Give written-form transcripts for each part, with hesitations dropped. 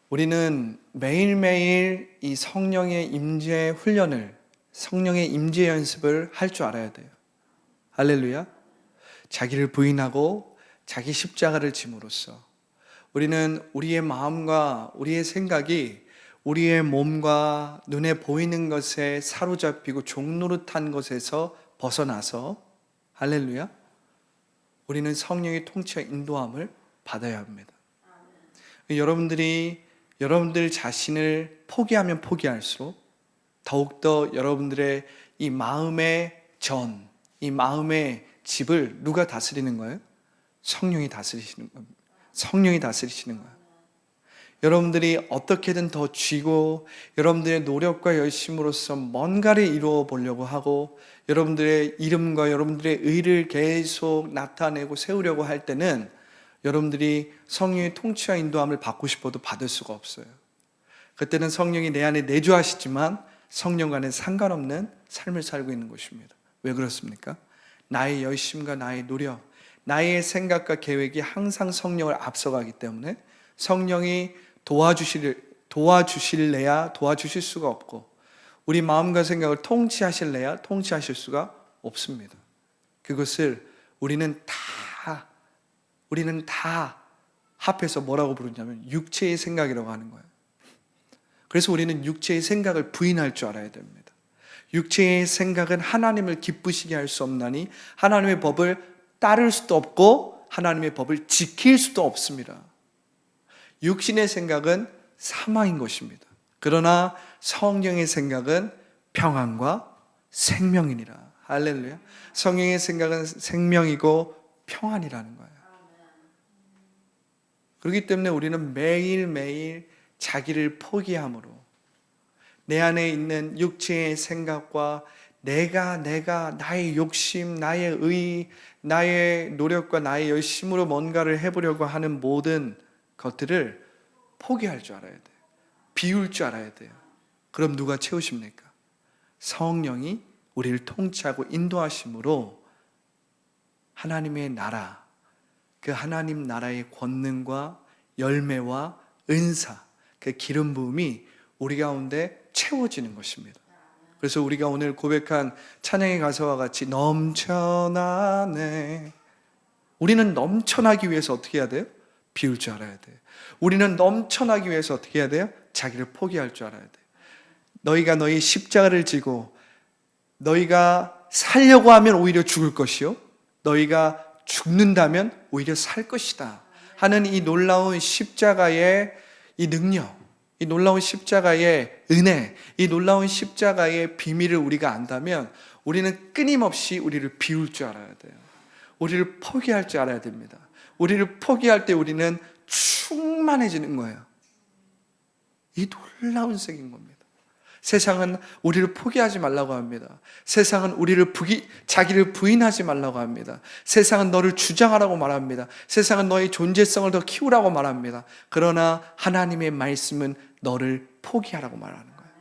우리는 매일매일 이 성령의 임재 훈련을, 성령의 임재 연습을 할 줄 알아야 돼요. 할렐루야. 자기를 부인하고 자기 십자가를 짐으로써 우리는 우리의 마음과 우리의 생각이 우리의 몸과 눈에 보이는 것에 사로잡히고 종노릇한 것에서 벗어나서, 할렐루야, 우리는 성령의 통치와 인도함을 받아야 합니다. 여러분들 자신을 포기하면 포기할수록 더욱더 여러분들의 이 마음의 이 마음의 집을 누가 다스리는 거예요? 성령이 다스리시는 겁니다. 성령이 다스리시는 거예요. 여러분들이 어떻게든 더 쥐고 여러분들의 노력과 열심으로써 뭔가를 이루어 보려고 하고 여러분들의 이름과 여러분들의 의를 계속 나타내고 세우려고 할 때는 여러분들이 성령의 통치와 인도함을 받고 싶어도 받을 수가 없어요. 그때는 성령이 내 안에 내주하시지만 성령과는 상관없는 삶을 살고 있는 것입니다. 왜 그렇습니까? 나의 열심과 나의 노력, 나의 생각과 계획이 항상 성령을 앞서가기 때문에 성령이 도와주실래야 도와주실 수가 없고 우리 마음과 생각을 통치하실래야 통치하실 수가 없습니다. 그것을 우리는 다 합해서 뭐라고 부르냐면 육체의 생각이라고 하는 거예요. 그래서 우리는 육체의 생각을 부인할 줄 알아야 됩니다. 육체의 생각은 하나님을 기쁘시게 할 수 없나니 하나님의 법을 따를 수도 없고 하나님의 법을 지킬 수도 없습니다. 육신의 생각은 사망인 것입니다. 그러나 성령의 생각은 평안과 생명이니라. 할렐루야. 성령의 생각은 생명이고 평안이라는 거예요. 그렇기 때문에 우리는 매일매일 자기를 포기함으로 내 안에 있는 육체의 생각과 나의 욕심, 나의 의, 나의 노력과 나의 열심으로 뭔가를 해보려고 하는 모든 것들을 포기할 줄 알아야 돼요. 비울 줄 알아야 돼요. 그럼 누가 채우십니까? 성령이 우리를 통치하고 인도하심으로 하나님의 나라, 그 하나님 나라의 권능과 열매와 은사, 그 기름 부음이 우리 가운데 채워지는 것입니다. 그래서 우리가 오늘 고백한 찬양의 가사와 같이 넘쳐나네. 우리는 넘쳐나기 위해서 어떻게 해야 돼요? 비울 줄 알아야 돼요. 우리는 넘쳐나기 위해서 어떻게 해야 돼요? 자기를 포기할 줄 알아야 돼요. 너희가 너희 십자가를 지고 너희가 살려고 하면 오히려 죽을 것이요 너희가 죽는다면 오히려 살 것이다 하는 이 놀라운 십자가의 이 능력, 이 놀라운 십자가의 은혜, 이 놀라운 십자가의 비밀을 우리가 안다면 우리는 끊임없이 우리를 비울 줄 알아야 돼요. 우리를 포기할 줄 알아야 됩니다. 우리를 포기할 때 우리는 충만해지는 거예요. 이 놀라운 색인 겁니다. 세상은 우리를 포기하지 말라고 합니다. 세상은 자기를 부인하지 말라고 합니다. 세상은 너를 주장하라고 말합니다. 세상은 너의 존재성을 더 키우라고 말합니다. 그러나 하나님의 말씀은 너를 포기하라고 말하는 거예요.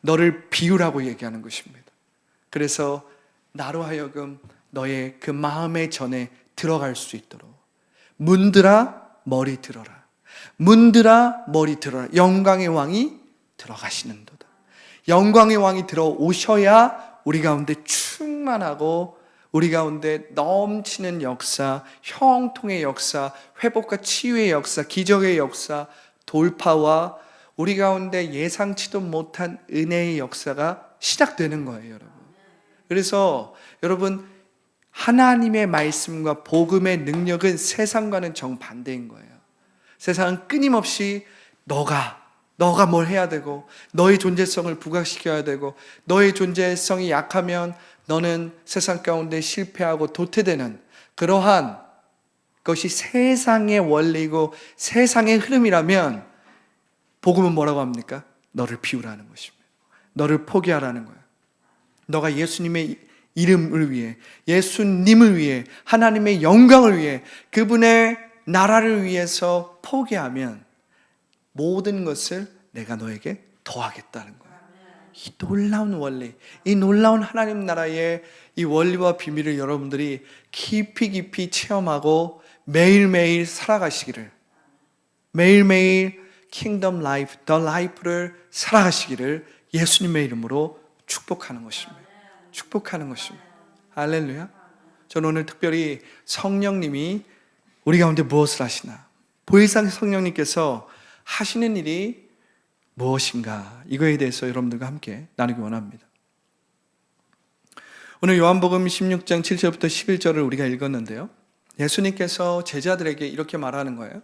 너를 비우라고 얘기하는 것입니다. 그래서 나로 하여금 너의 그 마음의 전에 들어갈 수 있도록 문들아 머리 들어라. 문들아 머리 들어라. 영광의 왕이 들어가시는도다. 영광의 왕이 들어오셔야 우리 가운데 충만하고 우리 가운데 넘치는 역사, 형통의 역사, 회복과 치유의 역사, 기적의 역사, 돌파와 우리 가운데 예상치도 못한 은혜의 역사가 시작되는 거예요, 여러분. 그래서 여러분, 하나님의 말씀과 복음의 능력은 세상과는 정반대인 거예요. 세상은 끊임없이 너가 뭘 해야 되고 너의 존재성을 부각시켜야 되고 너의 존재성이 약하면 너는 세상 가운데 실패하고 도태되는 그러한 것이 세상의 원리고 세상의 흐름이라면 복음은 뭐라고 합니까? 너를 비우라는 것입니다. 너를 포기하라는 거예요. 너가 예수님의 이름을 위해, 예수님을 위해, 하나님의 영광을 위해, 그분의 나라를 위해서 포기하면 모든 것을 내가 너에게 더하겠다는 거예요. 이 놀라운 원리, 이 놀라운 하나님 나라의 이 원리와 비밀을 여러분들이 깊이 체험하고 매일매일 살아가시기를, 매일매일 킹덤 라이프, 더 라이프를 살아가시기를 예수님의 이름으로 축복하는 것입니다. 축복하는 것입니다. 할렐루야. 저는 오늘 특별히 성령님이 우리 가운데 무엇을 하시나, 보혜사 성령님께서 하시는 일이 무엇인가, 이거에 대해서 여러분들과 함께 나누기 원합니다. 오늘 요한복음 16장 7절부터 11절을 우리가 읽었는데요, 예수님께서 제자들에게 이렇게 말하는 거예요.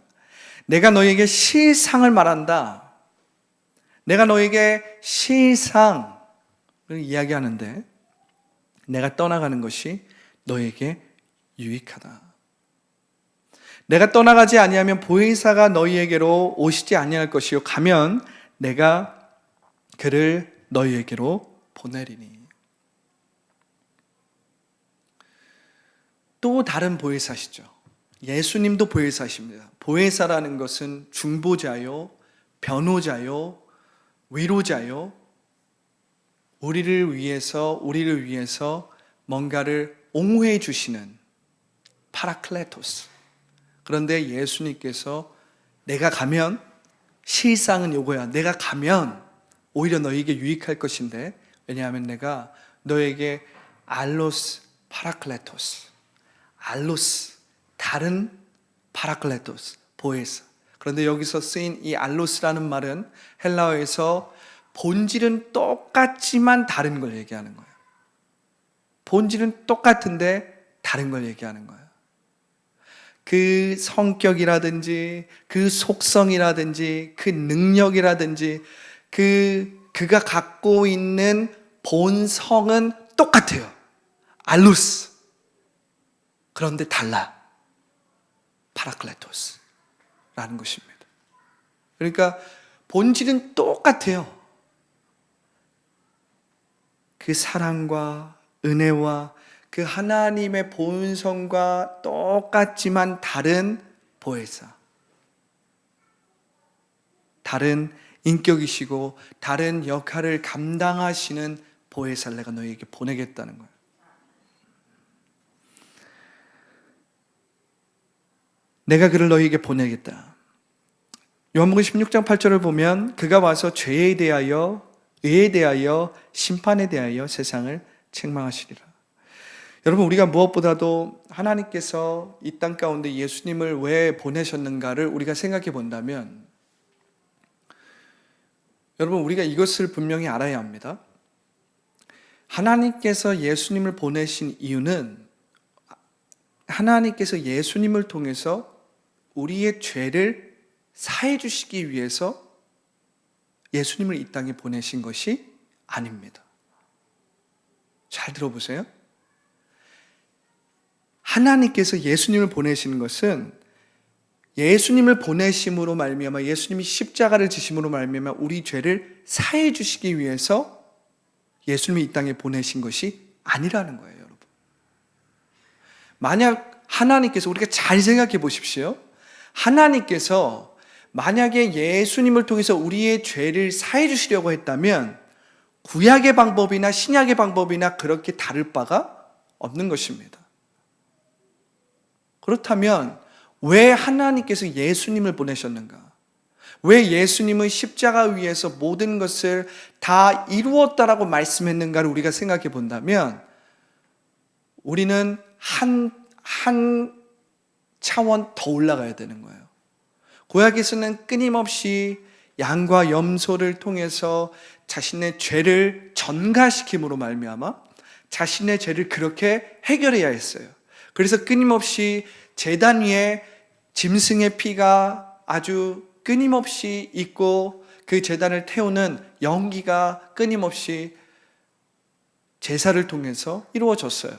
내가 너에게 실상을 말한다. 내가 너에게 실상을 이야기하는데 내가 떠나가는 것이 너에게 유익하다. 내가 떠나가지 아니하면 보혜사가 너희에게로 오시지 아니할 것이요 가면 내가 그를 너희에게로 보내리니. 또 다른 보혜사시죠. 예수님도 보혜사십니다. 보혜사라는 것은 중보자요, 변호자요, 위로자요, 우리를 위해서 뭔가를 옹호해 주시는 파라클레토스. 그런데 예수님께서 내가 가면, 실상은 요거야, 내가 가면 오히려 너에게 유익할 것인데, 왜냐하면 내가 너에게 알로스 파라클레토스, 알로스, 다른 파라클레토스, 보혜사. 그런데 여기서 쓰인 이 알로스라는 말은 헬라어에서 본질은 똑같지만 다른 걸 얘기하는 거예요. 본질은 똑같은데 다른 걸 얘기하는 거예요. 그 성격이라든지 그 속성이라든지 그 능력이라든지 그가 갖고 있는 본성은 똑같아요. 알로스. 그런데 달라. 파라클레토스라는 것입니다. 그러니까 본질은 똑같아요. 그 사랑과 은혜와 그 하나님의 본성과 똑같지만 다른 보혜사, 다른 인격이시고 다른 역할을 감당하시는 보혜사를 내가 너희에게 보내겠다는 거예요. 내가 그를 너희에게 보내겠다. 요한복음 16장 8절을 보면 그가 와서 죄에 대하여, 의에 대하여, 심판에 대하여 세상을 책망하시리라. 여러분, 우리가 무엇보다도 하나님께서 이 땅 가운데 예수님을 왜 보내셨는가를 우리가 생각해 본다면, 여러분, 우리가 이것을 분명히 알아야 합니다. 하나님께서 예수님을 보내신 이유는 하나님께서 예수님을 통해서 우리의 죄를 사해 주시기 위해서 예수님을 이 땅에 보내신 것이 아닙니다. 잘 들어보세요. 하나님께서 예수님을 보내시는 것은 예수님을 보내심으로 말미암아, 예수님이 십자가를 지심으로 말미암아 우리 죄를 사해 주시기 위해서 예수님이 이 땅에 보내신 것이 아니라는 거예요, 여러분. 만약 하나님께서, 우리가 잘 생각해 보십시오. 하나님께서 만약에 예수님을 통해서 우리의 죄를 사해 주시려고 했다면 구약의 방법이나 신약의 방법이나 그렇게 다를 바가 없는 것입니다. 그렇다면 왜 하나님께서 예수님을 보내셨는가? 왜 예수님은 십자가 위에서 모든 것을 다 이루었다라고 말씀했는가를 우리가 생각해 본다면 우리는 한 차원 더 올라가야 되는 거예요. 구약에서는 끊임없이 양과 염소를 통해서 자신의 죄를 전가시킴으로 말미암아 자신의 죄를 그렇게 해결해야 했어요. 그래서 끊임없이 제단 위에 짐승의 피가 아주 끊임없이 있고 그 제단을 태우는 연기가 끊임없이 제사를 통해서 이루어졌어요.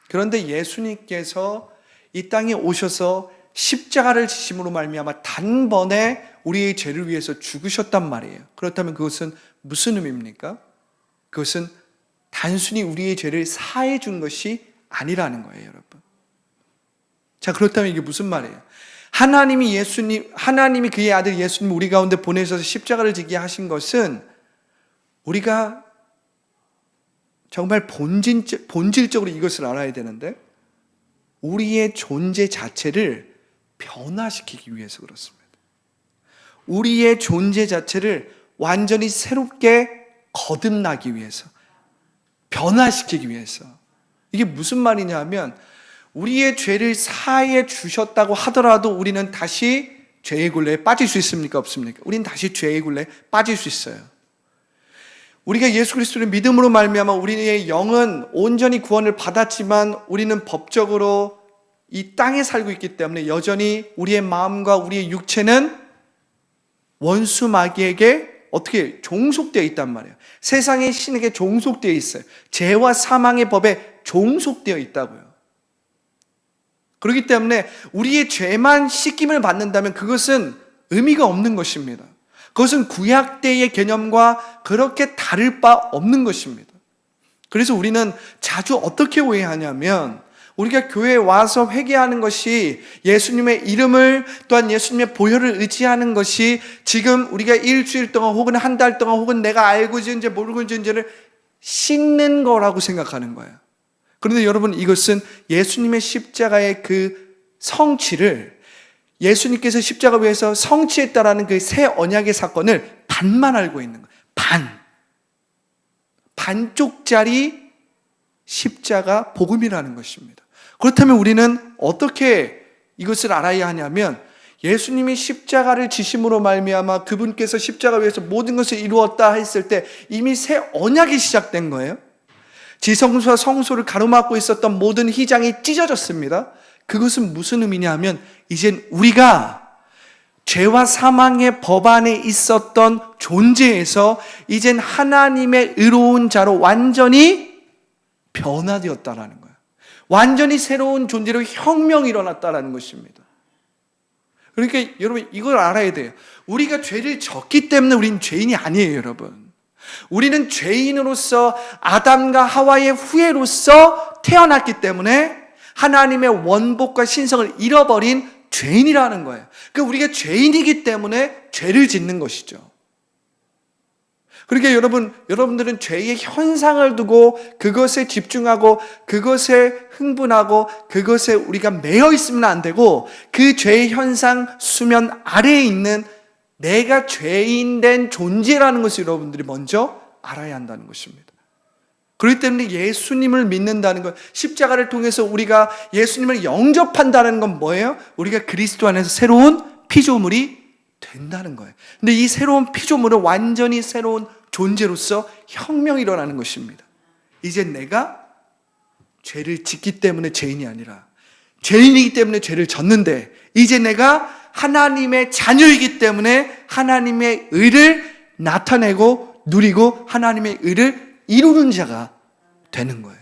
그런데 예수님께서 이 땅에 오셔서 십자가를 지심으로 말미암아 단번에 우리의 죄를 위해서 죽으셨단 말이에요. 그렇다면 그것은 무슨 의미입니까? 그것은 단순히 우리의 죄를 사해 준 것이 아니라는 거예요, 여러분. 자, 그렇다면 이게 무슨 말이에요? 하나님이 그의 아들 예수님 우리 가운데 보내셔서 십자가를 지게 하신 것은 우리가 정말 본질적으로 이것을 알아야 되는데 우리의 존재 자체를 변화시키기 위해서 그렇습니다. 우리의 존재 자체를 완전히 새롭게 거듭나기 위해서, 변화시키기 위해서. 이게 무슨 말이냐 하면 우리의 죄를 사해 주셨다고 하더라도 우리는 다시 죄의 굴레에 빠질 수 있습니까? 없습니까? 우리는 다시 죄의 굴레에 빠질 수 있어요. 우리가 예수 그리스도를 믿음으로 말미암아 우리의 영은 온전히 구원을 받았지만 우리는 법적으로 이 땅에 살고 있기 때문에 여전히 우리의 마음과 우리의 육체는 원수 마귀에게 어떻게 종속되어 있단 말이에요. 세상의 신에게 종속되어 있어요. 죄와 사망의 법에 종속되어 있다고요. 그렇기 때문에 우리의 죄만 씻김을 받는다면 그것은 의미가 없는 것입니다. 그것은 구약 때의 개념과 그렇게 다를 바 없는 것입니다. 그래서 우리는 자주 어떻게 오해하냐면 우리가 교회에 와서 회개하는 것이 예수님의 이름을 또한 예수님의 보혈을 의지하는 것이 지금 우리가 일주일 동안 혹은 한 달 동안 혹은 내가 알고 지은 죄 모르고 지은 죄를 씻는 거라고 생각하는 거예요. 그런데 여러분, 이것은 예수님의 십자가의 그 성취를, 예수님께서 십자가 위에서 성취했다라는 그 새 언약의 사건을 반만 알고 있는 거예요. 반쪽짜리 십자가 복음이라는 것입니다. 그렇다면 우리는 어떻게 이것을 알아야 하냐면 예수님이 십자가를 지심으로 말미암아 그분께서 십자가 위에서 모든 것을 이루었다 했을 때 이미 새 언약이 시작된 거예요. 지성소와 성소를 가로막고 있었던 모든 휘장이 찢어졌습니다. 그것은 무슨 의미냐 하면 이젠 우리가 죄와 사망의 법 안에 있었던 존재에서 이젠 하나님의 의로운 자로 완전히 변화되었다라는 거예요. 완전히 새로운 존재로 혁명이 일어났다라는 것입니다. 그러니까 여러분, 이걸 알아야 돼요. 우리가 죄를 졌기 때문에 우리는 죄인이 아니에요, 여러분. 우리는 죄인으로서 아담과 하와의 후예로서 태어났기 때문에 하나님의 원복과 신성을 잃어버린 죄인이라는 거예요. 그러니까 우리가 죄인이기 때문에 죄를 짓는 것이죠. 그러니까 여러분들은 죄의 현상을 두고 그것에 집중하고 그것에 흥분하고 그것에 우리가 매여 있으면 안 되고 그 죄의 현상 수면 아래에 있는 내가 죄인 된 존재라는 것을 여러분들이 먼저 알아야 한다는 것입니다. 그렇기 때문에 예수님을 믿는다는 것, 십자가를 통해서 우리가 예수님을 영접한다는 건 뭐예요? 우리가 그리스도 안에서 새로운 피조물이 된다는 거예요. 근데 이 새로운 피조물은 완전히 새로운 존재로서 혁명이 일어나는 것입니다. 이제 내가 죄를 짓기 때문에 죄인이 아니라 죄인이기 때문에 죄를 졌는데 이제 내가 하나님의 자녀이기 때문에 하나님의 의를 나타내고 누리고 하나님의 의를 이루는 자가 되는 거예요.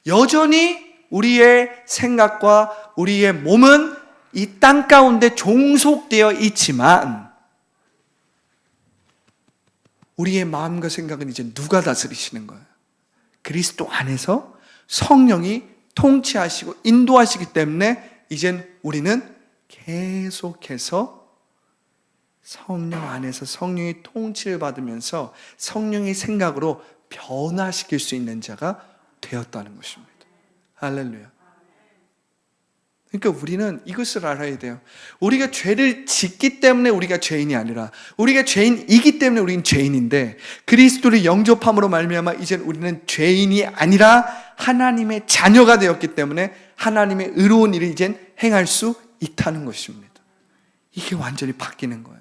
여전히 우리의 생각과 우리의 몸은 이 땅 가운데 종속되어 있지만 우리의 마음과 생각은 이제 누가 다스리시는 거예요? 그리스도 안에서 성령이 통치하시고 인도하시기 때문에 이젠 우리는 계속해서 성령 안에서 성령의 통치를 받으면서 성령의 생각으로 변화시킬 수 있는 자가 되었다는 것입니다. 할렐루야. 그러니까 우리는 이것을 알아야 돼요. 우리가 죄를 짓기 때문에 우리가 죄인이 아니라 우리가 죄인이기 때문에 우리는 죄인인데 그리스도를 영접함으로 말미암아 이제 우리는 죄인이 아니라 하나님의 자녀가 되었기 때문에 하나님의 의로운 일을 이젠 행할 수 있다는 것입니다. 이게 완전히 바뀌는 거예요.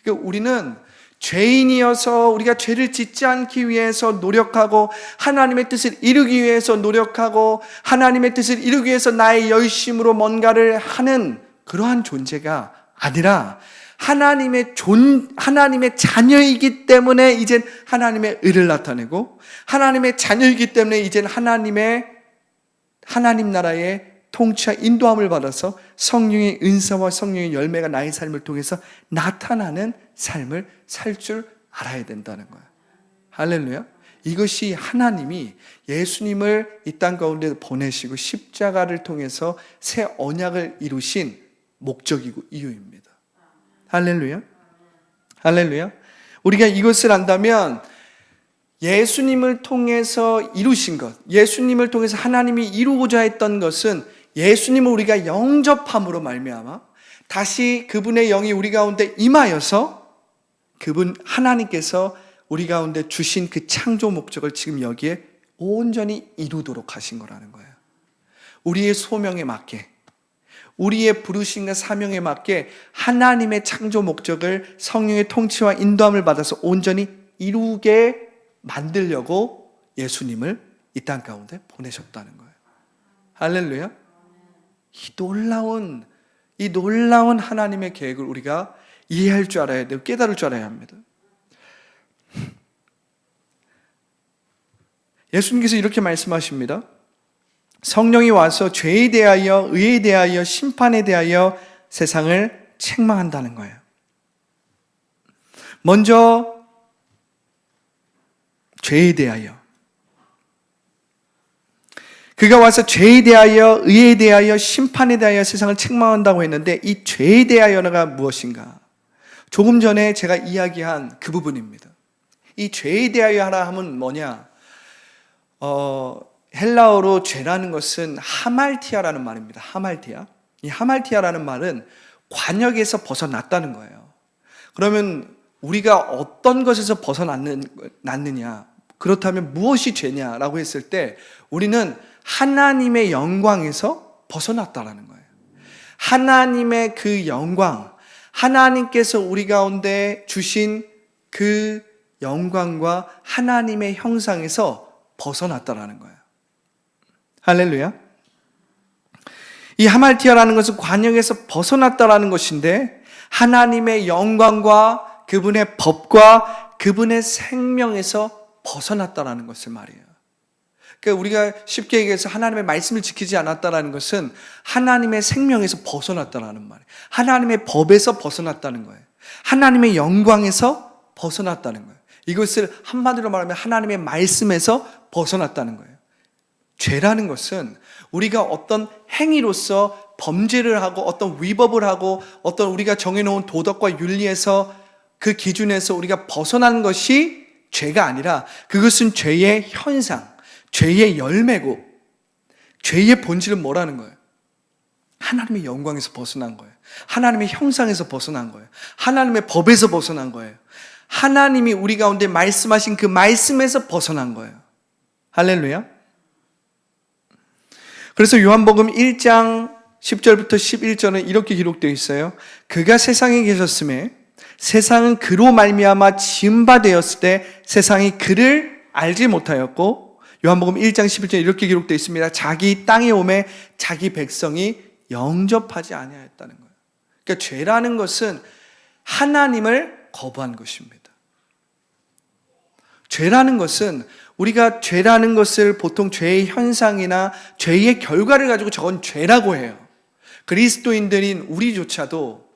그러니까 우리는 죄인이어서 우리가 죄를 짓지 않기 위해서 노력하고 하나님의 뜻을 이루기 위해서 노력하고 하나님의 뜻을 이루기 위해서 나의 열심으로 뭔가를 하는 그러한 존재가 아니라 하나님의 자녀이기 때문에 이젠 하나님의 의를 나타내고 하나님의 자녀이기 때문에 이젠 하나님 나라의 통치와 인도함을 받아서 성령의 은사와 성령의 열매가 나의 삶을 통해서 나타나는 삶을 살 줄 알아야 된다는 거예요. 할렐루야. 이것이 하나님이 예수님을 이 땅 가운데 보내시고 십자가를 통해서 새 언약을 이루신 목적이고 이유입니다. 할렐루야. 할렐루야. 우리가 이것을 안다면 예수님을 통해서 이루신 것, 예수님을 통해서 하나님이 이루고자 했던 것은 예수님을 우리가 영접함으로 말미암아 다시 그분의 영이 우리 가운데 임하여서 그분 하나님께서 우리 가운데 주신 그 창조 목적을 지금 여기에 온전히 이루도록 하신 거라는 거예요. 우리의 소명에 맞게, 우리의 부르심과 사명에 맞게 하나님의 창조 목적을 성령의 통치와 인도함을 받아서 온전히 이루게 만들려고 예수님을 이 땅 가운데 보내셨다는 거예요. 할렐루야. 이 놀라운 하나님의 계획을 우리가 이해할 줄 알아야 돼요. 깨달을 줄 알아야 합니다. 예수님께서 이렇게 말씀하십니다. 성령이 와서 죄에 대하여, 의에 대하여, 심판에 대하여 세상을 책망한다는 거예요. 먼저 죄에 대하여, 그가 와서 죄에 대하여, 의에 대하여, 심판에 대하여 세상을 책망한다고 했는데 이 죄에 대하여가 무엇인가? 조금 전에 제가 이야기한 그 부분입니다. 이 죄에 대하여 하라 하면 뭐냐? 헬라어로 죄라는 것은 하말티아라는 말입니다. 하말티아. 이 하말티아라는 말은 관역에서 벗어났다는 거예요. 그러면 우리가 어떤 것에서 벗어났느냐? 그렇다면 무엇이 죄냐라고 했을 때 우리는 하나님의 영광에서 벗어났다라는 거예요. 하나님의 그 영광, 하나님께서 우리 가운데 주신 그 영광과 하나님의 형상에서 벗어났다라는 거예요. 할렐루야. 이 하말티아라는 것은 관역에서 벗어났다라는 것인데 하나님의 영광과 그분의 법과 그분의 생명에서 벗어났다라는 것을 말이에요. 그러니까 우리가 쉽게 얘기해서 하나님의 말씀을 지키지 않았다라는 것은 하나님의 생명에서 벗어났다라는 말이에요. 하나님의 법에서 벗어났다는 거예요. 하나님의 영광에서 벗어났다는 거예요. 이것을 한마디로 말하면 하나님의 말씀에서 벗어났다는 거예요. 죄라는 것은 우리가 어떤 행위로서 범죄를 하고 어떤 위법을 하고 어떤 우리가 정해놓은 도덕과 윤리에서 그 기준에서 우리가 벗어나는 것이 죄가 아니라 그것은 죄의 현상, 죄의 열매고 죄의 본질은 뭐라는 거예요? 하나님의 영광에서 벗어난 거예요. 하나님의 형상에서 벗어난 거예요. 하나님의 법에서 벗어난 거예요. 하나님이 우리 가운데 말씀하신 그 말씀에서 벗어난 거예요. 할렐루야. 그래서 요한복음 1장 10절부터 11절은 이렇게 기록되어 있어요. 그가 세상에 계셨음에 세상은 그로 말미암아 지은 바 되었을 때 세상이 그를 알지 못하였고 요한복음 1장 11절에 이렇게 기록되어 있습니다. 자기 땅에 오매 자기 백성이 영접하지 아니하였다는 거예요. 그러니까 죄라는 것은 하나님을 거부한 것입니다. 죄라는 것은 우리가 죄라는 것을 보통 죄의 현상이나 죄의 결과를 가지고 저건 죄라고 해요. 그리스도인들인 우리조차도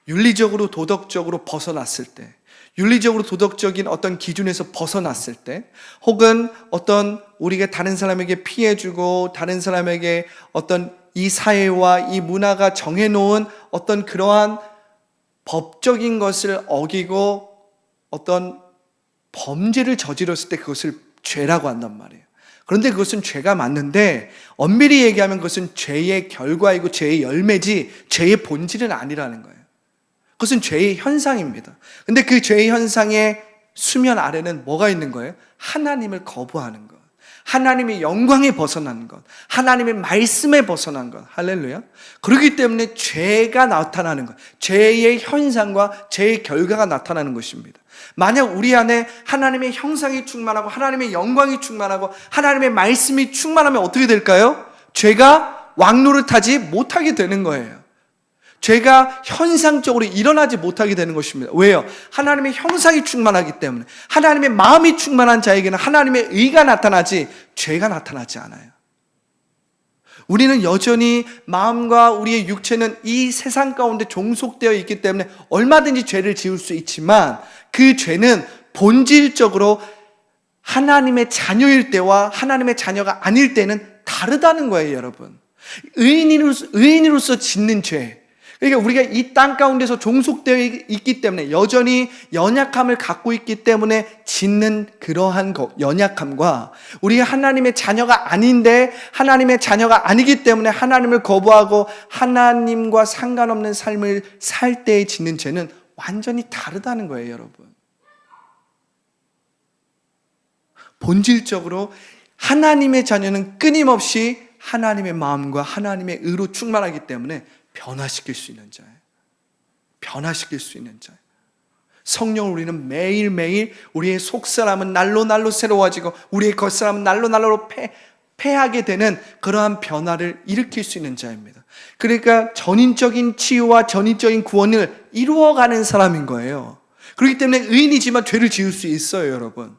윤리적으로 도덕적으로 벗어났을 때, 윤리적으로 도덕적인 어떤 기준에서 벗어났을 때, 혹은 어떤 우리가 다른 사람에게 피해주고 다른 사람에게 어떤 이 사회와 이 문화가 정해놓은 어떤 그러한 법적인 것을 어기고 어떤 범죄를 저질렀을 때 그것을 죄라고 한단 말이에요. 그런데 그것은 죄가 맞는데 엄밀히 얘기하면 그것은 죄의 결과이고 죄의 열매지 죄의 본질은 아니라는 거예요. 그것은 죄의 현상입니다. 근데 그 죄의 현상의 수면 아래는 뭐가 있는 거예요? 하나님을 거부하는 것, 하나님의 영광에 벗어난 것, 하나님의 말씀에 벗어난 것. 할렐루야. 그렇기 때문에 죄가 나타나는 것, 죄의 현상과 죄의 결과가 나타나는 것입니다. 만약 우리 안에 하나님의 형상이 충만하고 하나님의 영광이 충만하고 하나님의 말씀이 충만하면 어떻게 될까요? 죄가 왕노릇하지 못하게 되는 거예요. 죄가 현상적으로 일어나지 못하게 되는 것입니다. 왜요? 하나님의 형상이 충만하기 때문에. 하나님의 마음이 충만한 자에게는 하나님의 의가 나타나지 죄가 나타나지 않아요. 우리는 여전히 마음과 우리의 육체는 이 세상 가운데 종속되어 있기 때문에 얼마든지 죄를 지을 수 있지만 그 죄는 본질적으로 하나님의 자녀일 때와 하나님의 자녀가 아닐 때는 다르다는 거예요, 여러분. 의인으로서 짓는 죄, 그러니까 우리가 이 땅 가운데서 종속되어 있기 때문에, 여전히 연약함을 갖고 있기 때문에 짓는 그러한 연약함과, 우리가 하나님의 자녀가 아닌데 하나님의 자녀가 아니기 때문에 하나님을 거부하고 하나님과 상관없는 삶을 살 때에 짓는 죄는 완전히 다르다는 거예요, 여러분. 본질적으로 하나님의 자녀는 끊임없이 하나님의 마음과 하나님의 의로 충만하기 때문에 변화시킬 수 있는 자예요. 변화시킬 수 있는 자예요. 성령을 우리는 매일매일, 우리의 속사람은 날로 새로워지고 우리의 겉사람은 날로 패하게 되는 그러한 변화를 일으킬 수 있는 자입니다. 그러니까 전인적인 치유와 전인적인 구원을 이루어가는 사람인 거예요. 그렇기 때문에 의인이지만 죄를 지을 수 있어요, 여러분.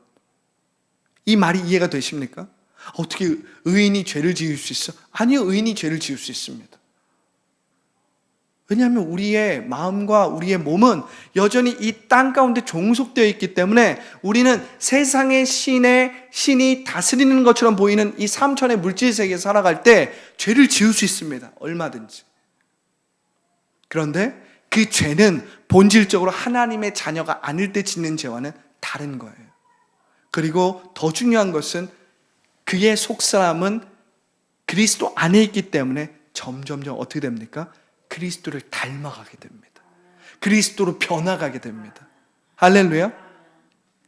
이 말이 이해가 되십니까? 어떻게 의인이 죄를 지을 수 있어? 아니요, 의인이 죄를 지을 수 있습니다. 왜냐하면 우리의 마음과 우리의 몸은 여전히 이 땅 가운데 종속되어 있기 때문에 우리는 세상의 신이 다스리는 것처럼 보이는 이 삼천의 물질 세계에 살아갈 때 죄를 지을 수 있습니다. 얼마든지. 그런데 그 죄는 본질적으로 하나님의 자녀가 아닐 때 짓는 죄와는 다른 거예요. 그리고 더 중요한 것은 그의 속사람은 그리스도 안에 있기 때문에 점점점 어떻게 됩니까? 그리스도를 닮아가게 됩니다. 그리스도로 변화가게 됩니다. 할렐루야.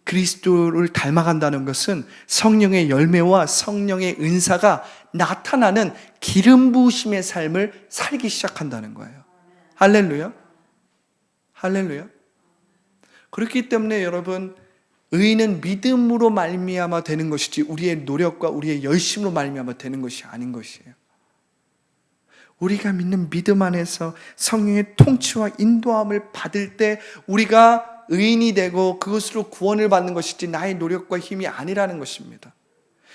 그리스도를 닮아간다는 것은 성령의 열매와 성령의 은사가 나타나는 기름 부으심의 삶을 살기 시작한다는 거예요. 할렐루야. 할렐루야. 그렇기 때문에 여러분, 의인은 믿음으로 말미암아 되는 것이지 우리의 노력과 우리의 열심으로 말미암아 되는 것이 아닌 것이에요. 우리가 믿는 믿음 안에서 성령의 통치와 인도함을 받을 때 우리가 의인이 되고 그것으로 구원을 받는 것이지 나의 노력과 힘이 아니라는 것입니다.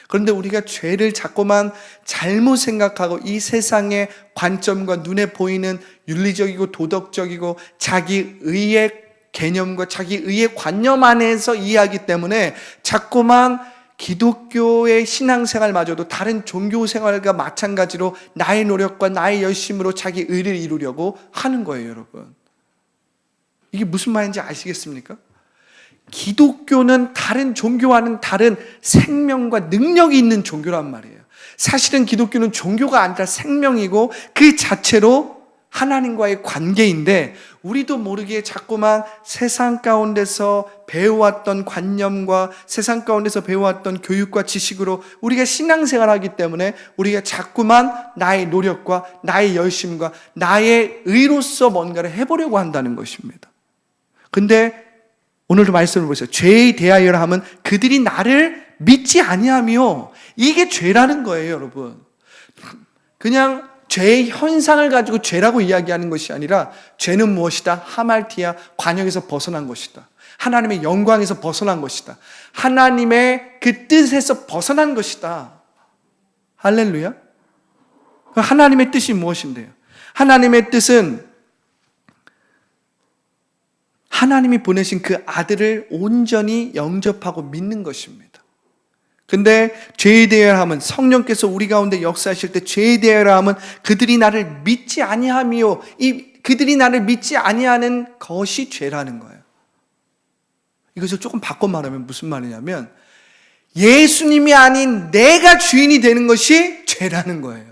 그런데 우리가 죄를 자꾸만 잘못 생각하고 이 세상의 관점과 눈에 보이는 윤리적이고 도덕적이고 자기 의의 개념과 자기 의의 관념 안에서 이해하기 때문에 자꾸만 기독교의 신앙생활마저도 다른 종교생활과 마찬가지로 나의 노력과 나의 열심으로 자기 의를 이루려고 하는 거예요, 여러분. 이게 무슨 말인지 아시겠습니까? 기독교는 다른 종교와는 다른 생명과 능력이 있는 종교란 말이에요. 사실은 기독교는 종교가 아니라 생명이고 그 자체로 하나님과의 관계인데, 우리도 모르게 자꾸만 세상 가운데서 배워왔던 관념과 세상 가운데서 배워왔던 교육과 지식으로 우리가 신앙생활을 하기 때문에 우리가 자꾸만 나의 노력과 나의 열심과 나의 의로서 뭔가를 해보려고 한다는 것입니다. 근데 오늘도 말씀을 보세요. 죄에 대하여라 하면 그들이 나를 믿지 아니하며, 이게 죄라는 거예요, 여러분. 그냥 죄의 현상을 가지고 죄라고 이야기하는 것이 아니라, 죄는 무엇이다? 하말티아, 관역에서 벗어난 것이다. 하나님의 영광에서 벗어난 것이다. 하나님의 그 뜻에서 벗어난 것이다. 할렐루야. 하나님의 뜻이 무엇인데요? 하나님의 뜻은 하나님이 보내신 그 아들을 온전히 영접하고 믿는 것입니다. 근데 죄에 대하여 하면, 성령께서 우리 가운데 역사하실 때 죄에 대하여 하면 그들이 나를 믿지 아니하며, 그들이 나를 믿지 아니하는 것이 죄라는 거예요. 이것을 조금 바꿔 말하면 무슨 말이냐면, 예수님이 아닌 내가 주인이 되는 것이 죄라는 거예요.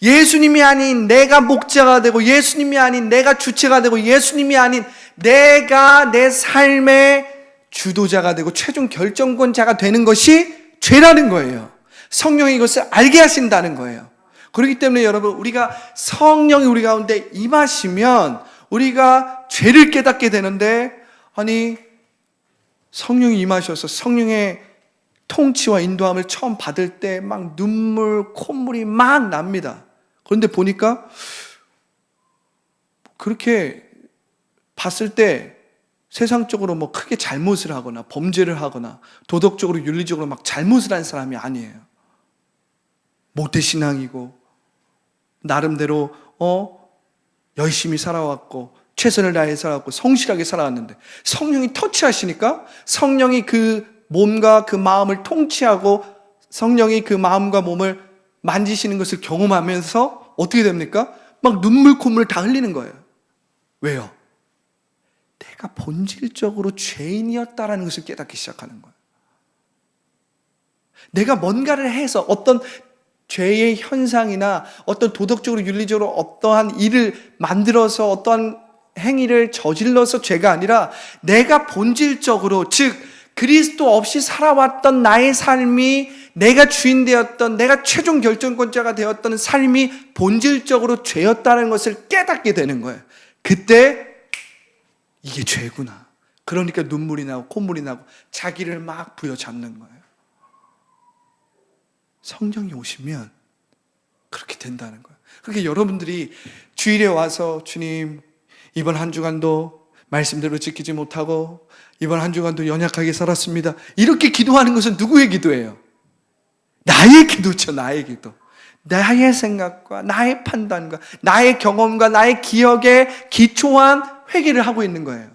예수님이 아닌 내가 목자가 되고, 예수님이 아닌 내가 주체가 되고, 예수님이 아닌 내가 내 삶의 주도자가 되고 최종 결정권자가 되는 것이 죄라는 거예요. 성령이 이것을 알게 하신다는 거예요. 그렇기 때문에 여러분, 우리가 성령이 우리 가운데 임하시면 우리가 죄를 깨닫게 되는데, 아니 성령이 임하셔서 성령의 통치와 인도함을 처음 받을 때 막 눈물, 콧물이 막 납니다. 그런데 보니까 그렇게 봤을 때 세상적으로 뭐 크게 잘못을 하거나 범죄를 하거나 도덕적으로 윤리적으로 막 잘못을 한 사람이 아니에요. 모태신앙이고 나름대로 열심히 살아왔고 최선을 다해 살아왔고 성실하게 살아왔는데, 성령이 터치하시니까 성령이 그 몸과 그 마음을 통치하고 성령이 그 마음과 몸을 만지시는 것을 경험하면서 어떻게 됩니까? 막 눈물 콧물 다 흘리는 거예요. 왜요? 내가 본질적으로 죄인이었다라는 것을 깨닫기 시작하는 거예요. 내가 뭔가를 해서 어떤 죄의 현상이나 어떤 도덕적으로 윤리적으로 어떠한 일을 만들어서 어떠한 행위를 저질러서 죄가 아니라 내가 본질적으로, 즉 그리스도 없이 살아왔던 나의 삶이, 내가 주인 되었던, 내가 최종 결정권자가 되었던 삶이 본질적으로 죄였다는 것을 깨닫게 되는 거예요. 그때 이게 죄구나. 그러니까 눈물이 나고 콧물이 나고 자기를 막 부여잡는 거예요. 성령이 오시면 그렇게 된다는 거예요. 그러니까 여러분들이 주일에 와서 주님, 이번 한 주간도 말씀대로 지키지 못하고 이번 한 주간도 연약하게 살았습니다, 이렇게 기도하는 것은 누구의 기도예요? 나의 기도죠. 나의 기도. 나의 생각과 나의 판단과 나의 경험과 나의 기억에 기초한 회개를 하고 있는 거예요.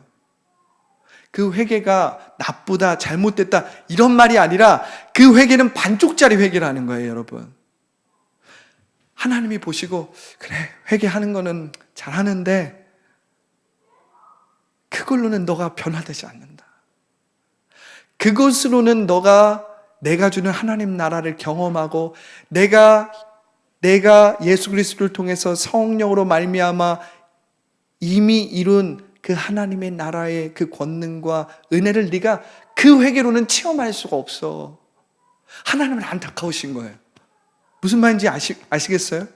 그 회개가 나쁘다, 잘못됐다 이런 말이 아니라 그 회개는 반쪽짜리 회개를 하는 거예요, 여러분. 하나님이 보시고 그래, 회개하는 거는 잘하는데 그걸로는 너가 변화되지 않는다. 그것으로는 너가 내가 주는 하나님 나라를 경험하고 내가 예수 그리스도를 통해서 성령으로 말미암아 이미 이룬 그 하나님의 나라의 그 권능과 은혜를 네가 그 회개로는 체험할 수가 없어. 하나님은 안타까우신 거예요. 무슨 말인지 아시겠어요?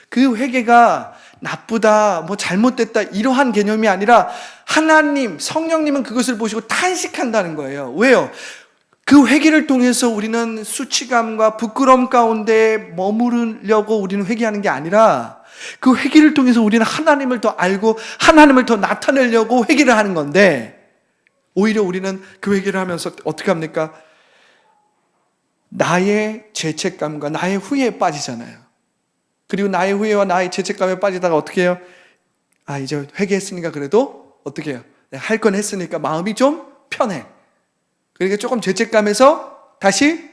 그 회개가 나쁘다, 뭐 잘못됐다 이러한 개념이 아니라 하나님, 성령님은 그것을 보시고 탄식한다는 거예요. 왜요? 그 회개를 통해서 우리는 수치감과 부끄러움 가운데 머무르려고 우리는 회개하는 게 아니라 그 회개를 통해서 우리는 하나님을 더 알고 하나님을 더 나타내려고 회개를 하는 건데, 오히려 우리는 그 회개를 하면서 어떻게 합니까? 나의 죄책감과 나의 후회에 빠지잖아요. 그리고 나의 후회와 나의 죄책감에 빠지다가 어떻게 해요? 아, 이제 회개했으니까 그래도 어떻게 해요? 할 건 했으니까 마음이 좀 편해. 그러니까 조금 죄책감에서 다시